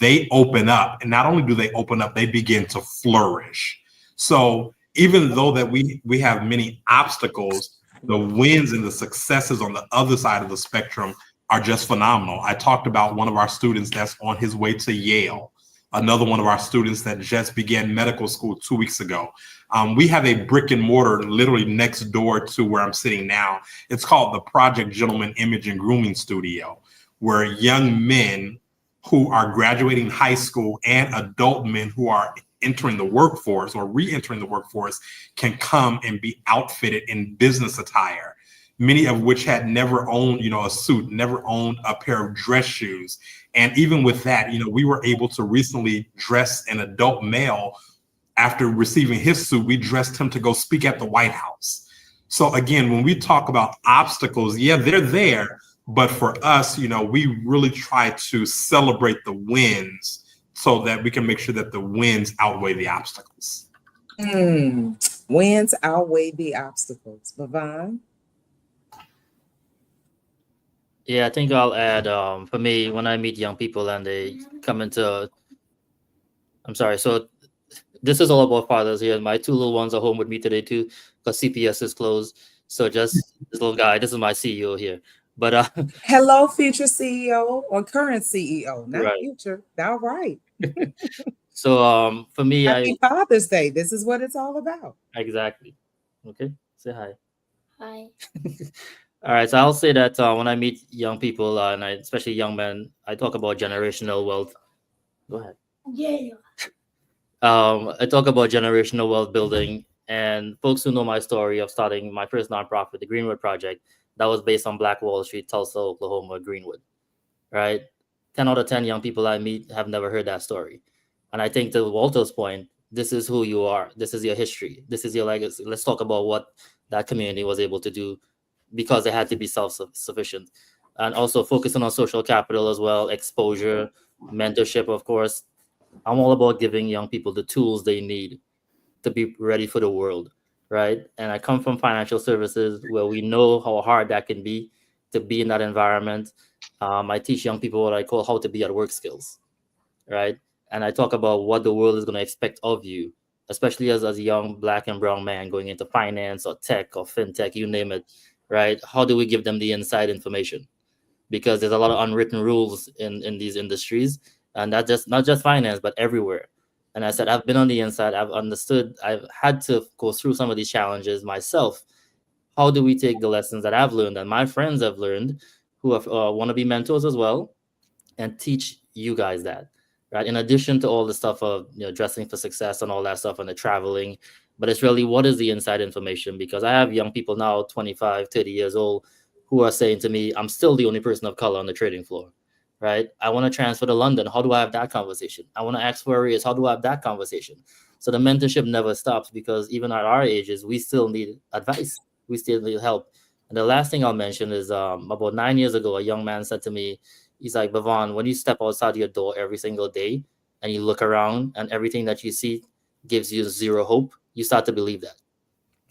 they open up. And not only do they open up, they begin to flourish. So even though that we have many obstacles, the wins and the successes on the other side of the spectrum are just phenomenal. I talked about one of our students that's on his way to Yale. Another one of our students that just began medical school 2 weeks ago. We have a brick and mortar literally next door to where I'm sitting now. It's called the Project Gentleman Image and Grooming Studio, where young men who are graduating high school and adult men who are entering the workforce or re-entering the workforce can come and be outfitted in business attire, many of which had never owned, a suit, never owned a pair of dress shoes. And even with that, we were able to recently dress an adult male. After receiving his suit, we dressed him to go speak at the White House. So again, when we talk about obstacles, yeah, they're there. But for us, we really try to celebrate the wins so that we can make sure that the wins outweigh the obstacles. Wins outweigh the obstacles. Bevon? Yeah, I think I'll add, for me, when I meet young people and they come into, so this is all about fathers here. My 2 little ones are home with me today too, because CPS is closed. So just this little guy, this is my CEO here. But hello, future CEO or current CEO, not right. Future. All right. So for me, Happy Father's Day. This is what it's all about. Exactly. Okay, say hi. Hi. All right, so I'll say that when I meet young people, and especially young men, I talk about generational wealth. Go ahead. Yeah. I talk about generational wealth building, and folks who know my story of starting my first nonprofit, the Greenwood Project, that was based on Black Wall Street, Tulsa, Oklahoma, Greenwood, right? 10 out of 10 young people I meet have never heard that story. And I think to Walter's point, this is who you are. This is your history. This is your legacy. Let's talk about what that community was able to do because they had to be self-sufficient. And also focusing on social capital as well, exposure, mentorship, of course. I'm all about giving young people the tools they need to be ready for the world, right? And I come from financial services where we know how hard that can be to be in that environment. I teach young people what I call how to be at work skills, right? And I talk about what the world is going to expect of you, especially as a young Black and brown man going into finance or tech or fintech, you name it, right? How do we give them the inside information? Because there's a lot of unwritten rules in these industries, and not just finance, but everywhere. And I said, I've been on the inside, I've understood, I've had to go through some of these challenges myself. How do we take the lessons that I've learned and my friends have learned who have want to be mentors as well, and teach you guys that, right? In addition to all the stuff of, you know, dressing for success and all that stuff and the traveling, but it's really what is the inside information? Because I have young people now, 25, 30 years old, who are saying to me, I'm still the only person of color on the trading floor, right? I want to transfer to London. How do I have that conversation? I want to ask for a raise. How do I have that conversation? So the mentorship never stops, because even at our ages, we still need advice. We still need help. And the last thing I'll mention is about 9 years ago, a young man said to me, he's like, Bevon, when you step outside your door every single day and you look around and everything that you see gives you zero hope, you start to believe that.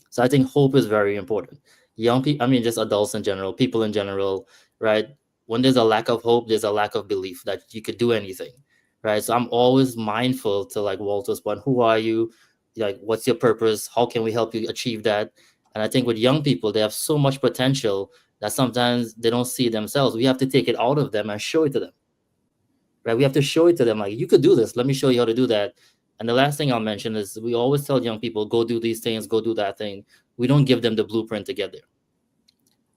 So I think hope is very important. Young people, I mean, just adults in general, people in general, right? When there's a lack of hope, there's a lack of belief that you could do anything, right? So I'm always mindful to, like Walter's point, who are you? Like, what's your purpose? How can we help you achieve that? And I think with young people, they have so much potential that sometimes they don't see themselves. We have to take it out of them and show it to them, right? We have to show it to them, like, you could do this. Let me show you how to do that. And the last thing I'll mention is we always tell young people, go do these things, go do that thing. We don't give them the blueprint to get there.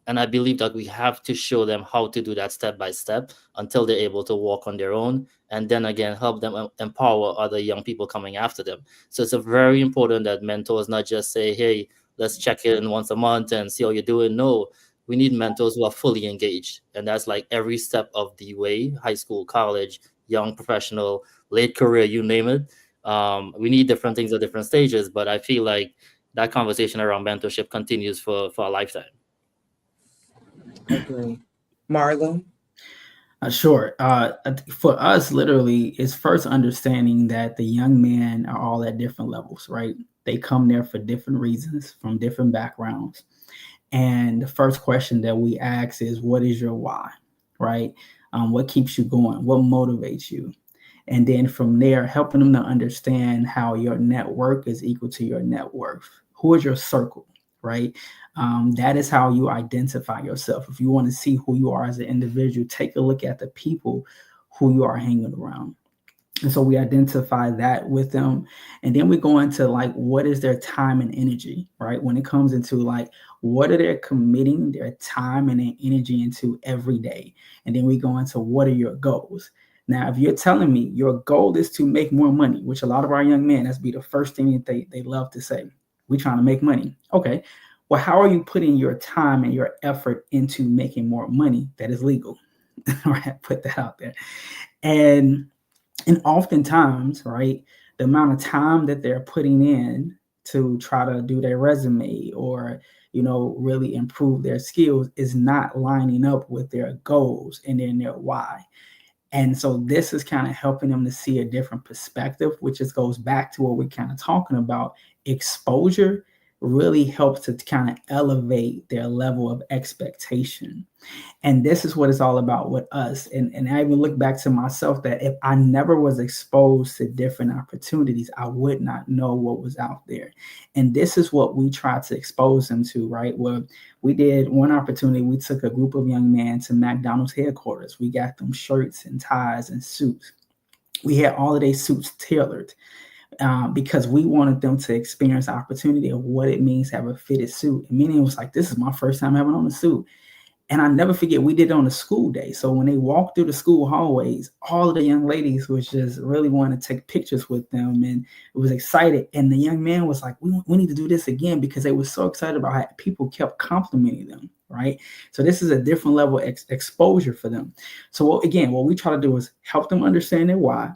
And I believe that we have to show them how to do that step by step until they're able to walk on their own. And then again, help them empower other young people coming after them. So it's a very important that mentors not just say, hey, let's check in once a month and see how you're doing. No, we need mentors who are fully engaged. And that's like every step of the way, high school, college, young professional, late career, you name it. We need different things at different stages, but I feel like that conversation around mentorship continues for a lifetime. Agree. Marlon? Sure. For us, literally, it's first understanding that the young men are all at different levels, right? They come there for different reasons, from different backgrounds. And the first question that we ask is, what is your why, right? What keeps you going? What motivates you? And then from there, helping them to understand how your network is equal to your net worth. Who is your circle, right? That is how you identify yourself. If you want to see who you are as an individual, take a look at the people who you are hanging around. And so we identify that with them. And then we go into like, what is their time and energy, right? When it comes into like, what are they committing their time and their energy into every day? And then we go into, what are your goals? Now, if you're telling me your goal is to make more money, which a lot of our young men, that's be the first thing that they love to say, we're trying to make money. Okay. Well, how are you putting your time and your effort into making more money that is legal? Right? Put that out there. And oftentimes, right, the amount of time that they're putting in to try to do their resume or, really improve their skills is not lining up with their goals and then their why. And so this is kind of helping them to see a different perspective, which just goes back to what we're kind of talking about. Exposure really helps to kind of elevate their level of expectation. And this is what it's all about with us. And I even look back to myself that if I never was exposed to different opportunities, I would not know what was out there. And this is what we try to expose them to, right? Well, we did one opportunity. We took a group of young men to McDonald's headquarters. We got them shirts and ties and suits. We had all of their suits tailored. Because we wanted them to experience the opportunity of what it means to have a fitted suit. And many was like, this is my first time having on a suit. And I never forget, we did it on a school day. So when they walked through the school hallways, all of the young ladies was just really wanting to take pictures with them and it was excited. And the young man was like, we need to do this again, because they were so excited about how people kept complimenting them, right? So this is a different level of exposure for them. So what we try to do is help them understand their why.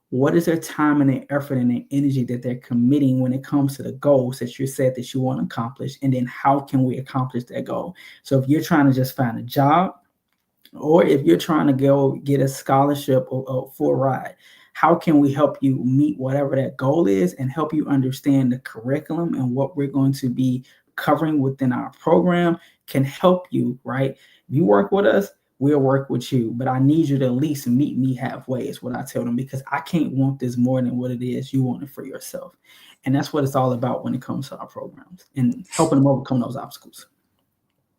What is their time and their effort and their energy that they're committing when it comes to the goals that you said that you want to accomplish? And then how can we accomplish that goal? So if you're trying to just find a job, or if you're trying to go get a scholarship or for a ride, how can we help you meet whatever that goal is and help you understand the curriculum and what we're going to be covering within our program can help you, right? If you work with us, we'll work with you, but I need you to at least meet me halfway is what I tell them, because I can't want this more than what it is you want it for yourself. And that's what it's all about when it comes to our programs and helping them overcome those obstacles.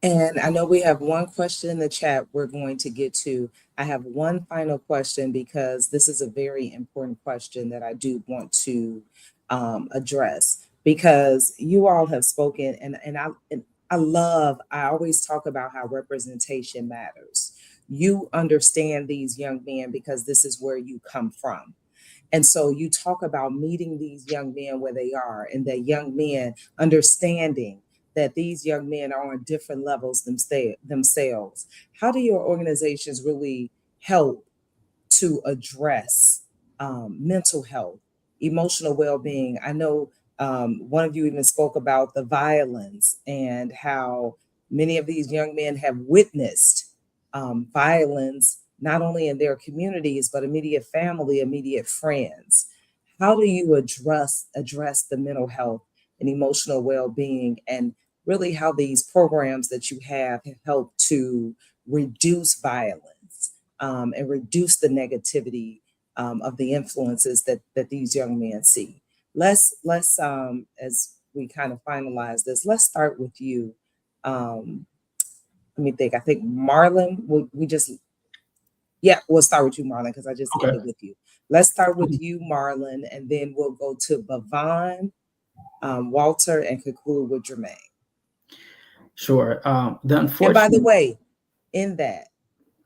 And I know we have one question in the chat we're going to get to. I have one final question because this is a very important question that I do want to address, because you all have spoken and I always talk about how representation matters. you understand these young men because this is where you come from. And so you talk about meeting these young men where they are, and that young men understanding that these young men are on different levels themselves. How do your organizations really help to address mental health, emotional well-being? I know one of you even spoke about the violence and how many of these young men have witnessed violence, not only in their communities, but immediate family, immediate friends. How do you address the mental health and emotional well-being, and really how these programs that you have help to reduce violence and reduce the negativity of the influences that these young men see? Let's as we kind of finalize this, let's start with you. Let me think. I think Marlon, we'll start with you, Marlon, because I just Okay. ended with you. Let's start with you, Marlon, and then we'll go to Bevon, Walter, and conclude with Jermaine. Sure. And by the way, in that,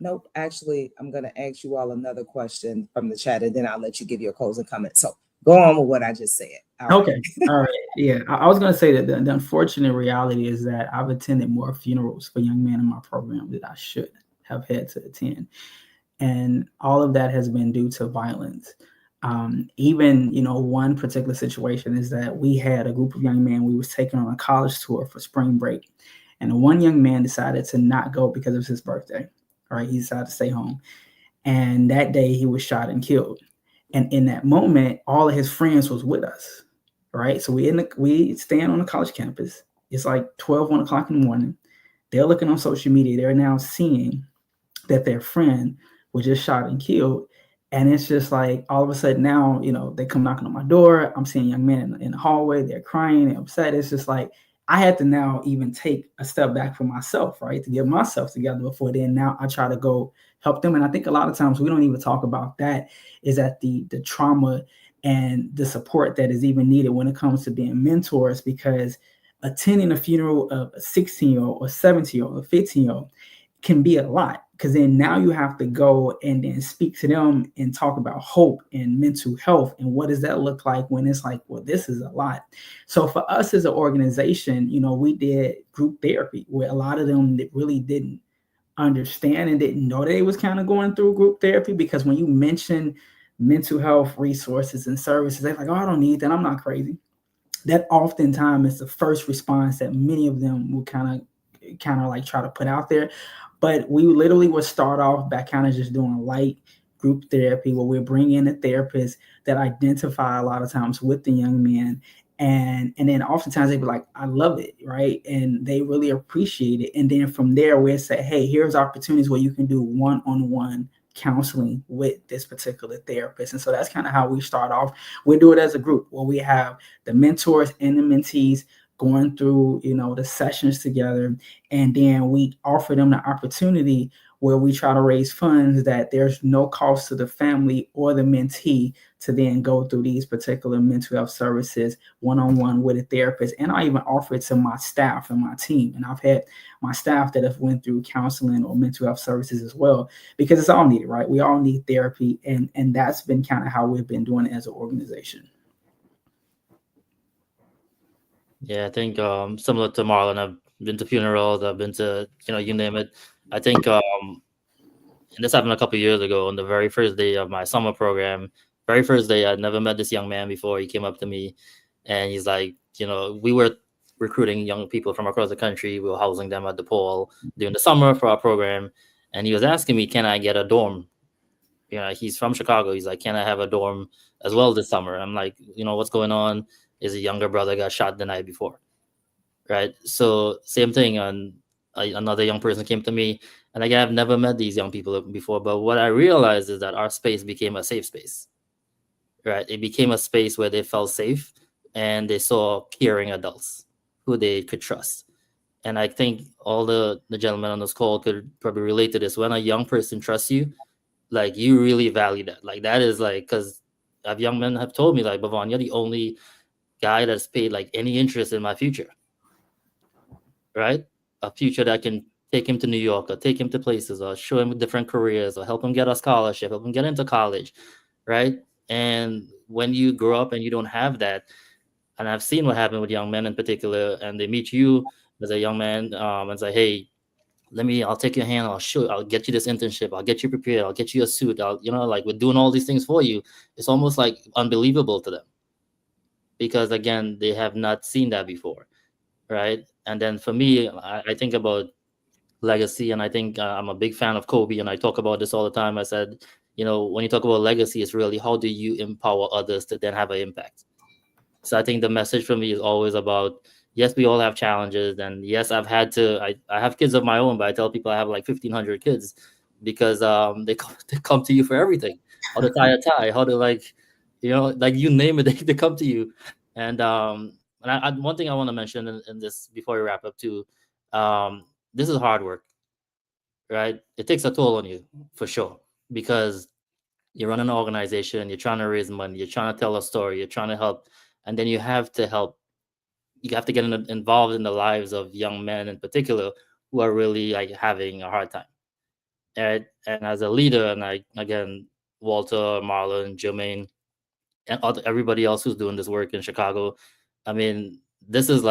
nope, actually, I'm going to ask you all another question from the chat, and then I'll let you give your closing comment. So go on with what I just said. Okay. All right. Yeah. I was going to say that the unfortunate reality is that I've attended more funerals for young men in my program that I should have had to attend. And all of that has been due to violence. Even, one particular situation is that we had a group of young men, we was taken on a college tour for spring break. And one young man decided to not go because it was his birthday. All right. He decided to stay home. And that day he was shot and killed. And in that moment, all of his friends was with us. Right. So we stand on the college campus. It's like 1 o'clock in the morning. They're looking on social media. They're now seeing that their friend was just shot and killed. And it's just like all of a sudden now, they come knocking on my door. I'm seeing young men in the hallway. They're crying and upset. It's just like I had to now even take a step back for myself, right, to get myself together before then. Now I try to go help them. And I think a lot of times we don't even talk about that, is that the trauma and the support that is even needed when it comes to being mentors, because attending a funeral of a 16-year-old or 17-year-old or 15-year-old can be a lot, because then now you have to go and then speak to them and talk about hope and mental health and what does that look like when it's like, well, this is a lot. So for us as an organization, we did group therapy where a lot of them that really didn't understand and didn't know they was kind of going through group therapy, because when you mention mental health resources and services, they're like, oh, I don't need that, I'm not crazy. That oftentimes is the first response that many of them will kind of like try to put out there. But we literally would start off by kind of just doing light group therapy where we bring in a therapist that identify a lot of times with the young men. And then oftentimes they'd be like, I love it, right? And they really appreciate it. And then from there, we'll say, hey, here's opportunities where you can do one-on-one counseling with this particular therapist. And so that's kind of how we start off. We do it as a group where we have the mentors and the mentees going through, the sessions together. And then we offer them the opportunity where we try to raise funds that there's no cost to the family or the mentee to then go through these particular mental health services one-on-one with a therapist. And I even offer it to my staff and my team. And I've had my staff that have went through counseling or mental health services as well, because it's all needed, right? We all need therapy. And that's been kind of how we've been doing it as an organization. Yeah, I think similar to Marlon, I've been to funerals, I've been to, you name it. I think and this happened a couple of years ago on the very first day of my summer program. Very first day, I'd never met this young man before. He came up to me and he's like, we were recruiting young people from across the country. We were housing them at DePaul during the summer for our program. And he was asking me, can I get a dorm? He's from Chicago. He's like, can I have a dorm as well this summer? I'm like, what's going on? His younger brother got shot the night before. Right. So same thing. And another young person came to me, and again, I've never met these young people before. But what I realized is that our space became a safe space. Right. It became a space where they felt safe and they saw caring adults who they could trust. And I think all the gentlemen on this call could probably relate to this. When a young person trusts you, like, you really value that. Like, that is like, because young men have told me, like, Bevon, you're the only guy that's paid like any interest in my future. Right? A future that can take him to New York or take him to places or show him different careers or help him get a scholarship, help him get into college, right? And when you grow up and you don't have that, and I've seen what happened with young men in particular, and they meet you as a young man and say, hey, I'll take your hand, I'll get you this internship, I'll get you prepared, I'll get you a suit, like we're doing all these things for you. It's almost like unbelievable to them because again, they have not seen that before, right? And then for me, I think about legacy, and I think I'm a big fan of Kobe, and I talk about this all the time. I said, when you talk about legacy, it's really how do you empower others to then have an impact. So I think the message for me is always about, yes, we all have challenges. And yes, I have kids of my own, but I tell people I have like 1,500 kids because they come to you for everything. How to tie a tie, how to like you name it, they come to you. And one thing I want to mention in this before we wrap up too, this is hard work, right? It takes a toll on you for sure because you're running an organization, you're trying to raise money, you're trying to tell a story, you're trying to help. And then you have to get involved in the lives of young men in particular who are really like having a hard time. And as a leader, and again, Walter, Marlon, Jermaine, and everybody else who's doing this work in Chicago, I mean, this is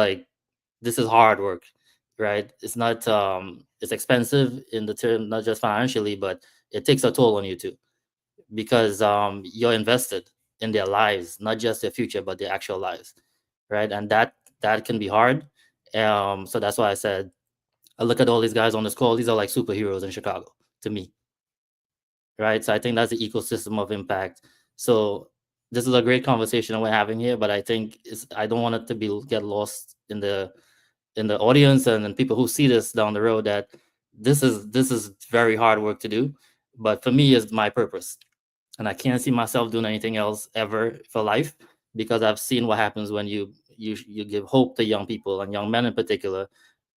hard work, right? It's not, it's expensive in the term, not just financially, but it takes a toll on you too, because you're invested in their lives, not just their future, but their actual lives, right? And that can be hard. So that's why I said, I look at all these guys on this call, these are like superheroes in Chicago to me, right? So I think that's the ecosystem of impact. So this is a great conversation we're having here, but I think I don't want it to get lost in the audience and then people who see this down the road that this is very hard work to do, but for me, it's my purpose. And I can't see myself doing anything else ever for life because I've seen what happens when you give hope to young people and young men in particular.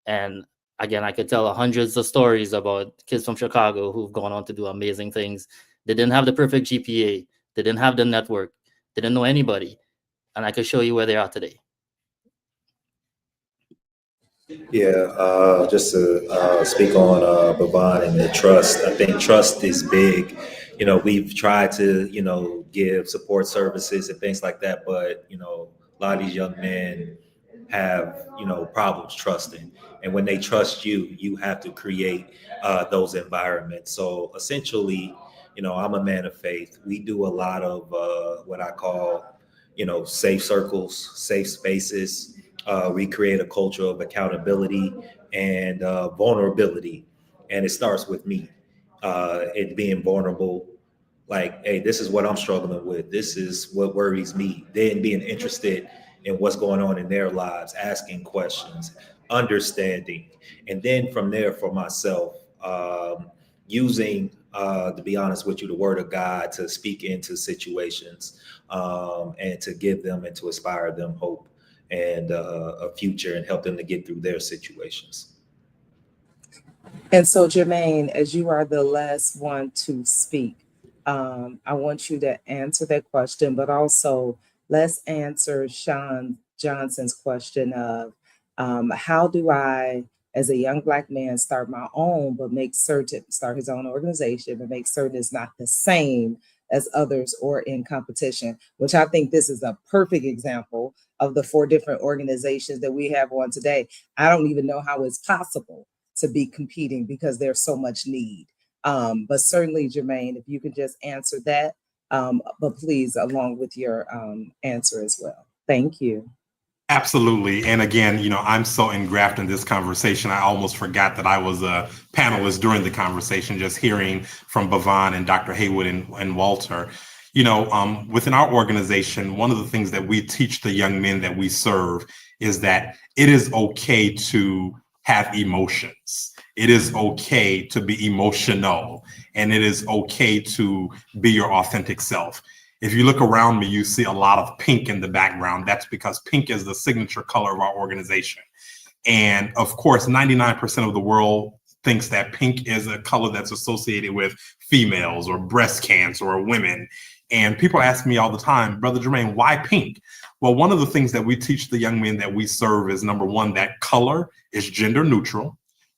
And again, I could tell hundreds of stories about kids from Chicago who've gone on to do amazing things. They didn't have the perfect GPA. They didn't have the network. They didn't know anybody. And I could show you where they are today. Yeah, just to speak on Bevon and the trust. I think trust is big. We've tried to, give support services and things like that, but, a lot of these young men have, problems trusting. And when they trust you, you have to create those environments. So essentially, I'm a man of faith. We do a lot of what I call, safe circles, safe spaces. We create a culture of accountability and vulnerability. And it starts with me, it being vulnerable. Like, hey, this is what I'm struggling with. This is what worries me. Then being interested in what's going on in their lives, asking questions, understanding. And then from there for myself, using, to be honest with you, the word of God to speak into situations and to give them and to inspire them hope and a future and help them to get through their situations. And so, Jermaine, as you are the last one to speak, I want you to answer that question, but also let's answer Sean Johnson's question of how do I, as a young Black man, start my own, but start his own organization, but make certain it's not the same as others or in competition, which I think this is a perfect example of the 4 different organizations that we have on today. I don't even know how it's possible to be competing because there's so much need. But certainly, Jermaine, if you can just answer that, but please, along with your answer as well. Thank you. Absolutely. And again, I'm so engrafted in this conversation. I almost forgot that I was a panelist during the conversation, just hearing from Bevon and Dr. Haywood and Walter. Within our organization, one of the things that we teach the young men that we serve is that it is okay to have emotions. It is okay to be emotional, and it is okay to be your authentic self. If you look around me, you see a lot of pink in the background. That's because pink is the signature color of our organization. And of course, 99% of the world thinks that pink is a color that's associated with females or breast cancer or women. And people ask me all the time, Brother Jermaine, why pink? Well, one of the things that we teach the young men that we serve is, number one, that color is gender neutral.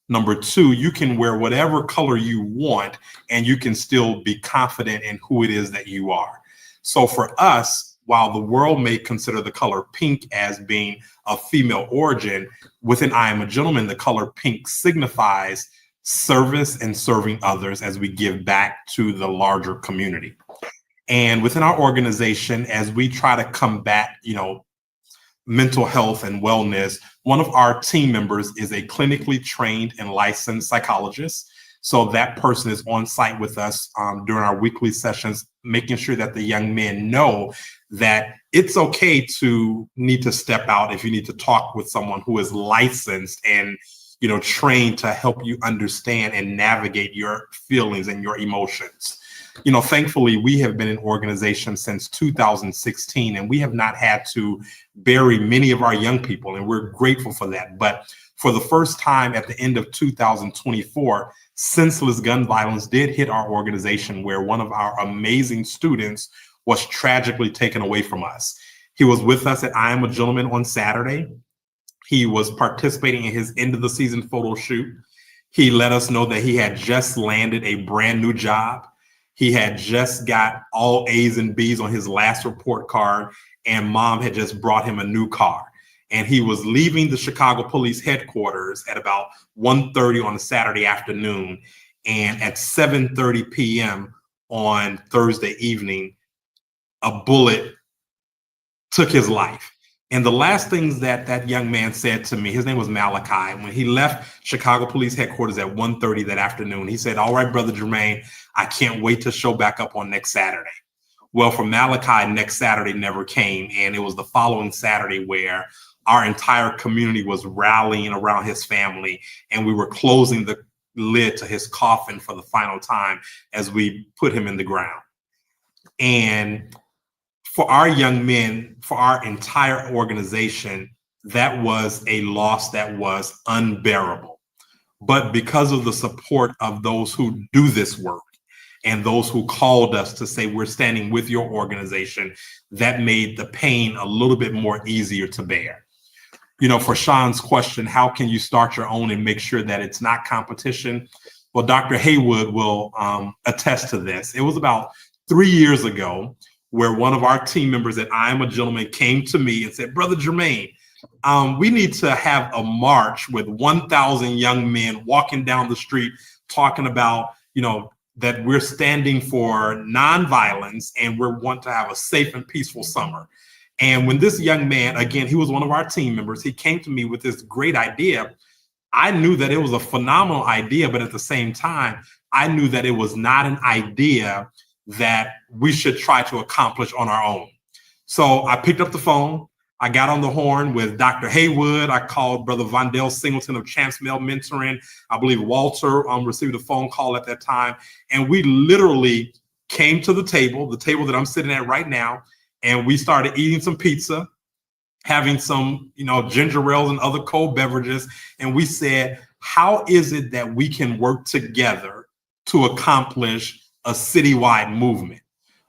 Number two, you can wear whatever color you want and you can still be confident in who it is that you are. So for us, while the world may consider the color pink as being of female origin, within I Am a Gentleman, the color pink signifies service and serving others as we give back to the larger community. And within our organization, as we try to combat, mental health and wellness, one of our team members is a clinically trained and licensed psychologist. So that person is on site with us during our weekly sessions, making sure that the young men know that it's okay to need to step out if you need to talk with someone who is licensed and trained to help you understand and navigate your feelings and your emotions. Thankfully, we have been in organization since 2016, and we have not had to bury many of our young people, and we're grateful for that. But for the first time at the end of 2024, senseless gun violence did hit our organization, where one of our amazing students was tragically taken away from us. He was with us at I Am a Gentleman on Saturday. He was participating in his end of the season photo shoot. He let us know that he had just landed a brand new job. He had just got all A's and B's on his last report card, and mom had just brought him a new car. And he was leaving the Chicago Police Headquarters at about 1:30 on a Saturday afternoon. And at 7:30 p.m. on Thursday evening, a bullet took his life. And the last things that young man said to me, his name was Malachi, when he left Chicago Police Headquarters at 1:30 that afternoon, he said, "All right, Brother Jermaine, I can't wait to show back up on next Saturday." Well, for Malachi, next Saturday never came. And it was the following Saturday where our entire community was rallying around his family, and we were closing the lid to his coffin for the final time as we put him in the ground. And for our young men, for our entire organization, that was a loss that was unbearable. But because of the support of those who do this work and those who called us to say, we're standing with your organization, that made the pain a little bit more easier to bear. For Sean's question, how can you start your own and make sure that it's not competition? Well, Dr. Haywood will attest to this. It was about 3 years ago where one of our team members at I Am a Gentleman came to me and said, "Brother Jermaine, we need to have a march with 1,000 young men walking down the street talking about, that we're standing for nonviolence and we want to have a safe and peaceful summer." And when this young man, again, he was one of our team members, he came to me with this great idea. I knew that it was a phenomenal idea, but at the same time, I knew that it was not an idea that we should try to accomplish on our own. So I picked up the phone. I got on the horn with Dr. Haywood. I called Brother Vondell Singleton of Champs Male Mentoring. I believe Walter received a phone call at that time. And we literally came to the table that I'm sitting at right now, and we started eating some pizza, having some, ginger ales and other cold beverages. And we said, how is it that we can work together to accomplish a citywide movement?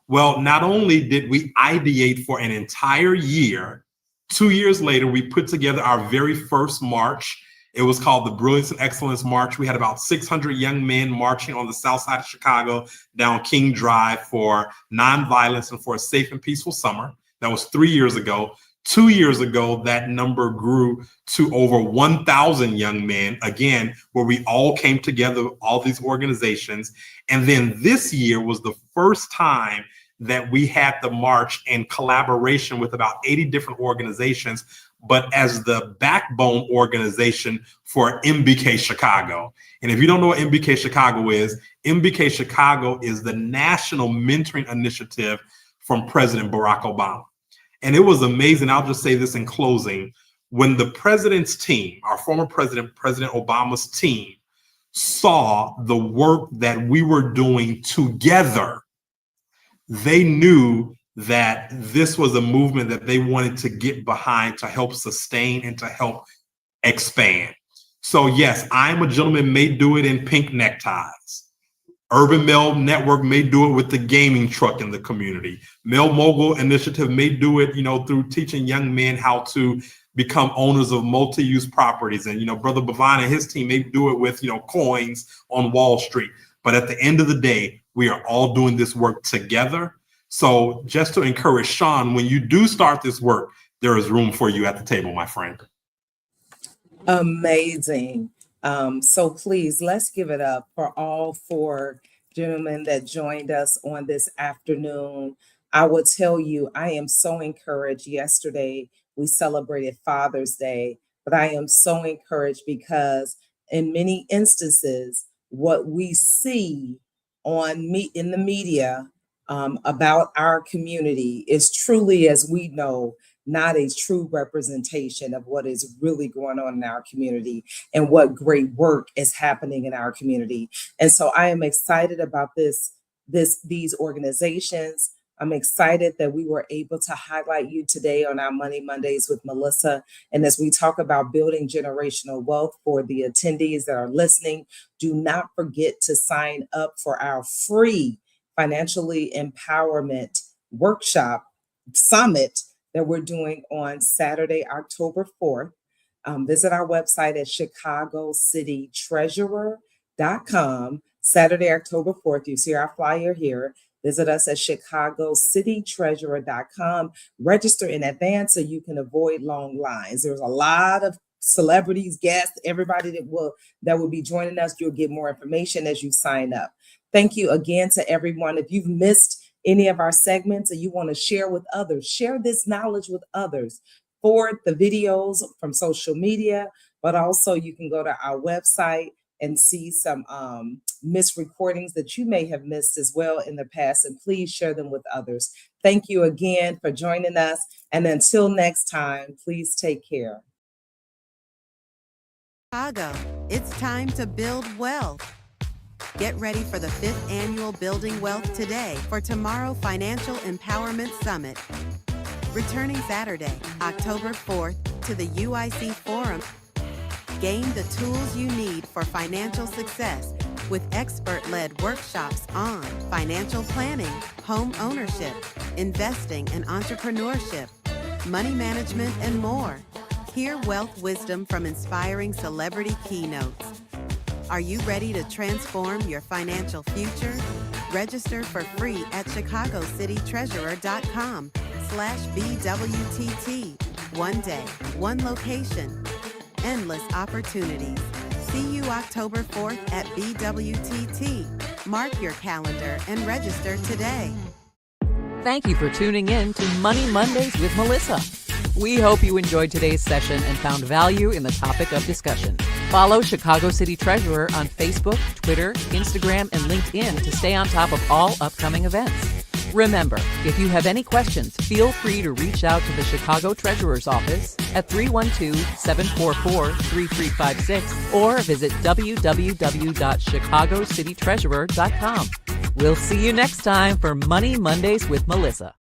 Well, not only did we ideate for an entire year, 2 years later, we put together our very first march. It was called the Brilliance and Excellence March. We had about 600 young men marching on the south side of Chicago down King Drive for nonviolence and for a safe and peaceful summer. That was 3 years ago. 2 years ago, that number grew to over 1,000 young men, again, where we all came together, all these organizations. And then this year was the first time that we had the march in collaboration with about 80 different organizations, but as the backbone organization for MBK Chicago. And if you don't know what MBK Chicago is the National Mentoring Initiative from President Barack Obama. And it was amazing. I'll just say this in closing. When the president's team, our former president, President Obama's team, saw the work that we were doing together, they knew that this was a movement that they wanted to get behind to help sustain and to help expand. So yes, I Am a Gentleman may do it in pink neckties. Urban Male Network may do it with the gaming truck in the community. Male Mogul Initiative may do it, through teaching young men how to become owners of multi-use properties. And, Brother Bevon and his team, they do it with, coins on Wall Street. But at the end of the day, we are all doing this work together. So just to encourage Sean, when you do start this work, there is room for you at the table, my friend. Amazing. So please, let's give it up for all four gentlemen that joined us on this afternoon. I will tell you, I am so encouraged. Yesterday, we celebrated Father's Day, but I am so encouraged because in many instances, what we see in the media about our community is truly, as we know, not a true representation of what is really going on in our community and what great work is happening in our community. And so I am excited about these organizations. I'm excited that we were able to highlight you today on our Money Mondays with Melissa. And as we talk about building generational wealth for the attendees that are listening, do not forget to sign up for our free financially empowerment workshop summit that we're doing on Saturday, October 4th. Visit our website at ChicagoCityTreasurer.com. Saturday, October 4th. You see our flyer here. Visit us at ChicagoCityTreasurer.com. Register in advance so you can avoid long lines. There's a lot of celebrities, guests, everybody that will be joining us. You'll get more information as you sign up. Thank you again to everyone. If you've missed any of our segments and you want to share with others, share this knowledge with others. Forward the videos from social media, but also you can go to our website and see some missed recordings that you may have missed as well in the past, and please share them with others. Thank you again for joining us, and until next time, please take care. Chicago, it's time to build wealth. Get ready for the 5th annual Building Wealth Today for Tomorrow Financial Empowerment Summit. Returning Saturday, October 4th to the UIC Forum. Gain the tools you need for financial success with expert-led workshops on financial planning, home ownership, investing and entrepreneurship, money management, and more. Hear wealth wisdom from inspiring celebrity keynotes. Are you ready to transform your financial future? Register for free at ChicagoCityTreasurer.com/BWTT. One day, one location, endless opportunities. See you October 4th at BWTT. Mark your calendar and register today. Thank you for tuning in to Money Mondays with Melissa. We hope you enjoyed today's session and found value in the topic of discussion. Follow Chicago City Treasurer on Facebook, Twitter, Instagram, and LinkedIn to stay on top of all upcoming events. Remember, if you have any questions, feel free to reach out to the Chicago Treasurer's Office at 312-744-3356 or visit www.chicagocitytreasurer.com. We'll see you next time for Money Mondays with Melissa.